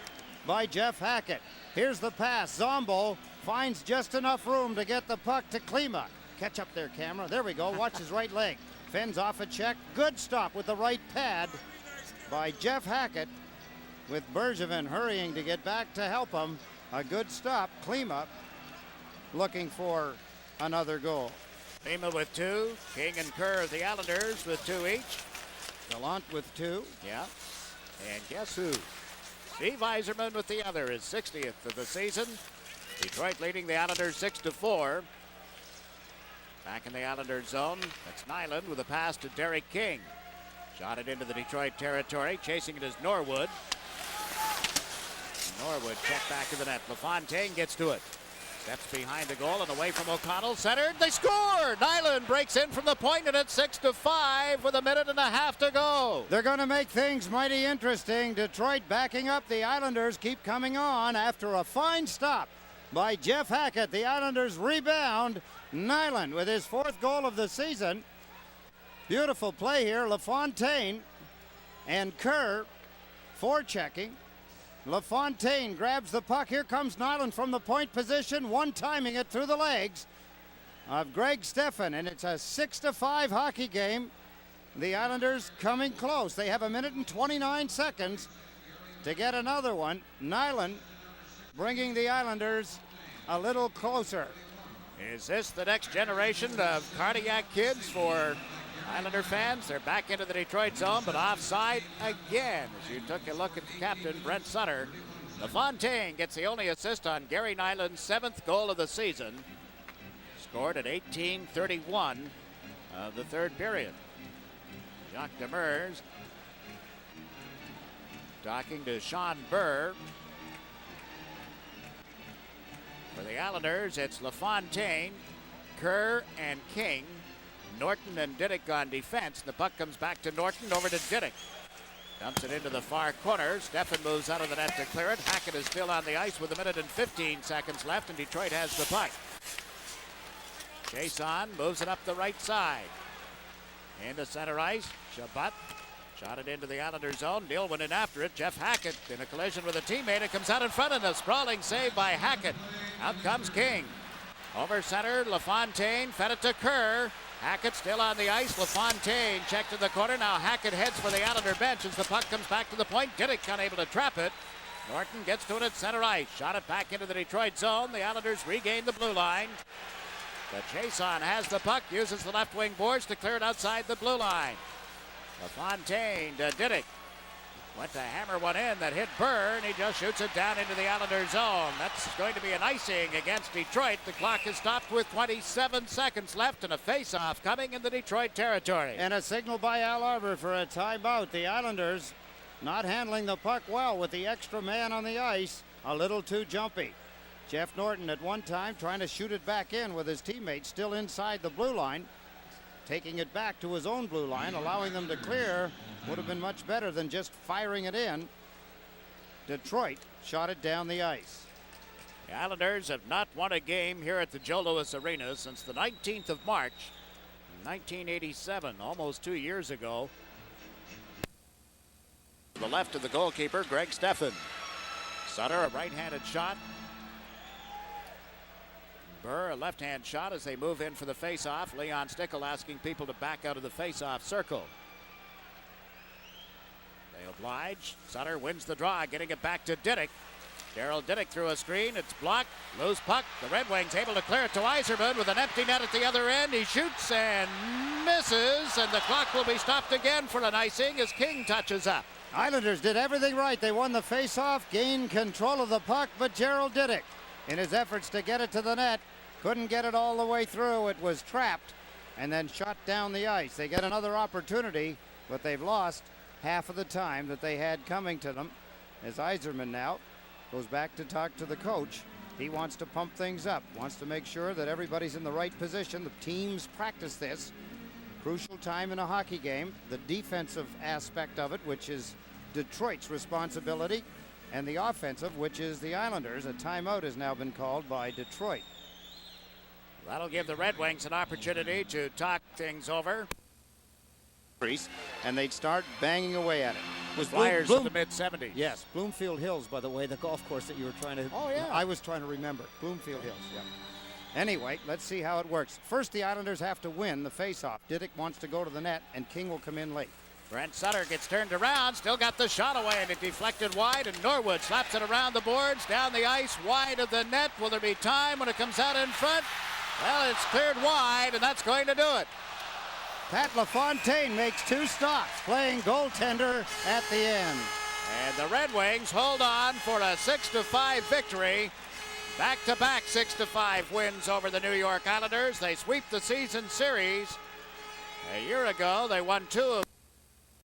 by Jeff Hackett. Here's the pass. Zombo finds just enough room to get the puck to Klima. Catch up there, camera. There we go. Watch his right leg. Fends off a check. Good stop with the right pad by Jeff Hackett, with Bergevin hurrying to get back to help him. A good stop. Klima looking for another goal. Klima with 2. King and Kerr of the Islanders with 2 each. Gallant with 2. Yeah. And guess who? Steve Yzerman with the other, his 60th of the season. Detroit leading the Islanders 6-4. Back in the Islanders zone, that's Nyland with a pass to Derek King. Shot it into the Detroit territory. Chasing it is Norwood. Norwood checked back to the net. LaFontaine gets to it. Steps behind the goal and away from O'Connell. Centered. They score! Nyland breaks in from the point and it's 6-5 with a minute and a half to go. They're going to make things mighty interesting. Detroit backing up. The Islanders keep coming on after a fine stop by Jeff Hackett. The Islanders rebound. Nyland with his 4th goal of the season. Beautiful play here. LaFontaine and Kerr forechecking. LaFontaine grabs the puck. Here comes Nyland from the point position, one-timing it through the legs of Greg Steffen, and it's a 6-5 hockey game. The Islanders coming close. They have a minute and 29 seconds to get another one. Nyland bringing the Islanders a little closer. Is this the next generation of cardiac kids for Islander fans? They're back into the Detroit zone, but offside again. As you took a look at the captain, Brent Sutter. LaFontaine gets the only assist on Gary Nyland's 7th goal of the season. Scored at 18:31 of the 3rd period. Jacques Demers talking to Sean Burr. For the Islanders, it's LaFontaine, Kerr, and King. Norton and Diddick on defense. The puck comes back to Norton, over to Diddick. Dumps it into the far corner. Steffen moves out of the net to clear it. Hackett is still on the ice with a minute and 15 seconds left, and Detroit has the puck. Jason moves it up the right side. Into center ice. Shabbat shot it into the Islander zone. Neal went in after it. Jeff Hackett in a collision with a teammate. It comes out in front of the sprawling save by Hackett. Out comes King. Over center, LaFontaine fed it to Kerr. Hackett still on the ice. LaFontaine checked in the corner. Now Hackett heads for the Islander bench as the puck comes back to the point. Diddick unable to trap it. Norton gets to it at center ice. Shot it back into the Detroit zone. The Islanders regain the blue line. But Jason has the puck, uses the left wing boards to clear it outside the blue line. LaFontaine to Diddick. Went to hammer one in that hit Burr, and he just shoots it down into the Islander zone. That's going to be an icing against Detroit. The clock is stopped with 27 seconds left and a face-off coming in the Detroit territory. And a signal by Al Arbor for a timeout. The Islanders not handling the puck well with the extra man on the ice. A little too jumpy. Jeff Norton at one time trying to shoot it back in with his teammates still inside the blue line. Taking it back to his own blue line, allowing them to clear would have been much better than just firing it in. Detroit shot it down the ice. The Islanders have not won a game here at the Joe Louis Arena since the 19th of March, 1987, almost 2 years ago. To the left of the goalkeeper, Greg Steffen. Sutter, a right-handed shot. Burr, a left-hand shot as they move in for the face-off. Leon Stickle asking people to back out of the face-off circle. They oblige. Sutter wins the draw, getting it back to Diddick. Daryl Diddick through a screen. It's blocked. Loose puck. The Red Wings able to clear it to Yzerman with an empty net at the other end. He shoots and misses, and the clock will be stopped again for an icing as King touches up. Islanders did everything right. They won the face-off, gained control of the puck, but Gerald Diddick, in his efforts to get it to the net, couldn't get it all the way through. It was trapped and then shot down the ice. They get another opportunity, but they've lost half of the time that they had coming to them. As Yzerman now goes back to talk to the coach. He wants to pump things up, wants to make sure that everybody's in the right position. The teams practice this. Crucial time in a hockey game. The defensive aspect of it, which is Detroit's responsibility, and the offensive, which is the Islanders. A timeout has now been called by Detroit. That'll give the Red Wings an opportunity to talk things over. And they'd start banging away at it. Was Flyers in the mid-70s. Yes, Bloomfield Hills, by the way, the golf course that you were trying to... Oh, yeah. I was trying to remember. Bloomfield Hills, yeah. Anyway, let's see how it works. First, the Islanders have to win the face-off. Diddick wants to go to the net, and King will come in late. Brent Sutter gets turned around, still got the shot away, and it deflected wide, and Norwood slaps it around the boards, down the ice, wide of the net. Will there be time when it comes out in front? Well, it's cleared wide, and that's going to do it. Pat LaFontaine makes 2 stops, playing goaltender at the end. And the Red Wings hold on for a 6-5 victory. Back-to-back 6-5 wins over the New York Islanders. They sweep the season series. A year ago, they won 2 of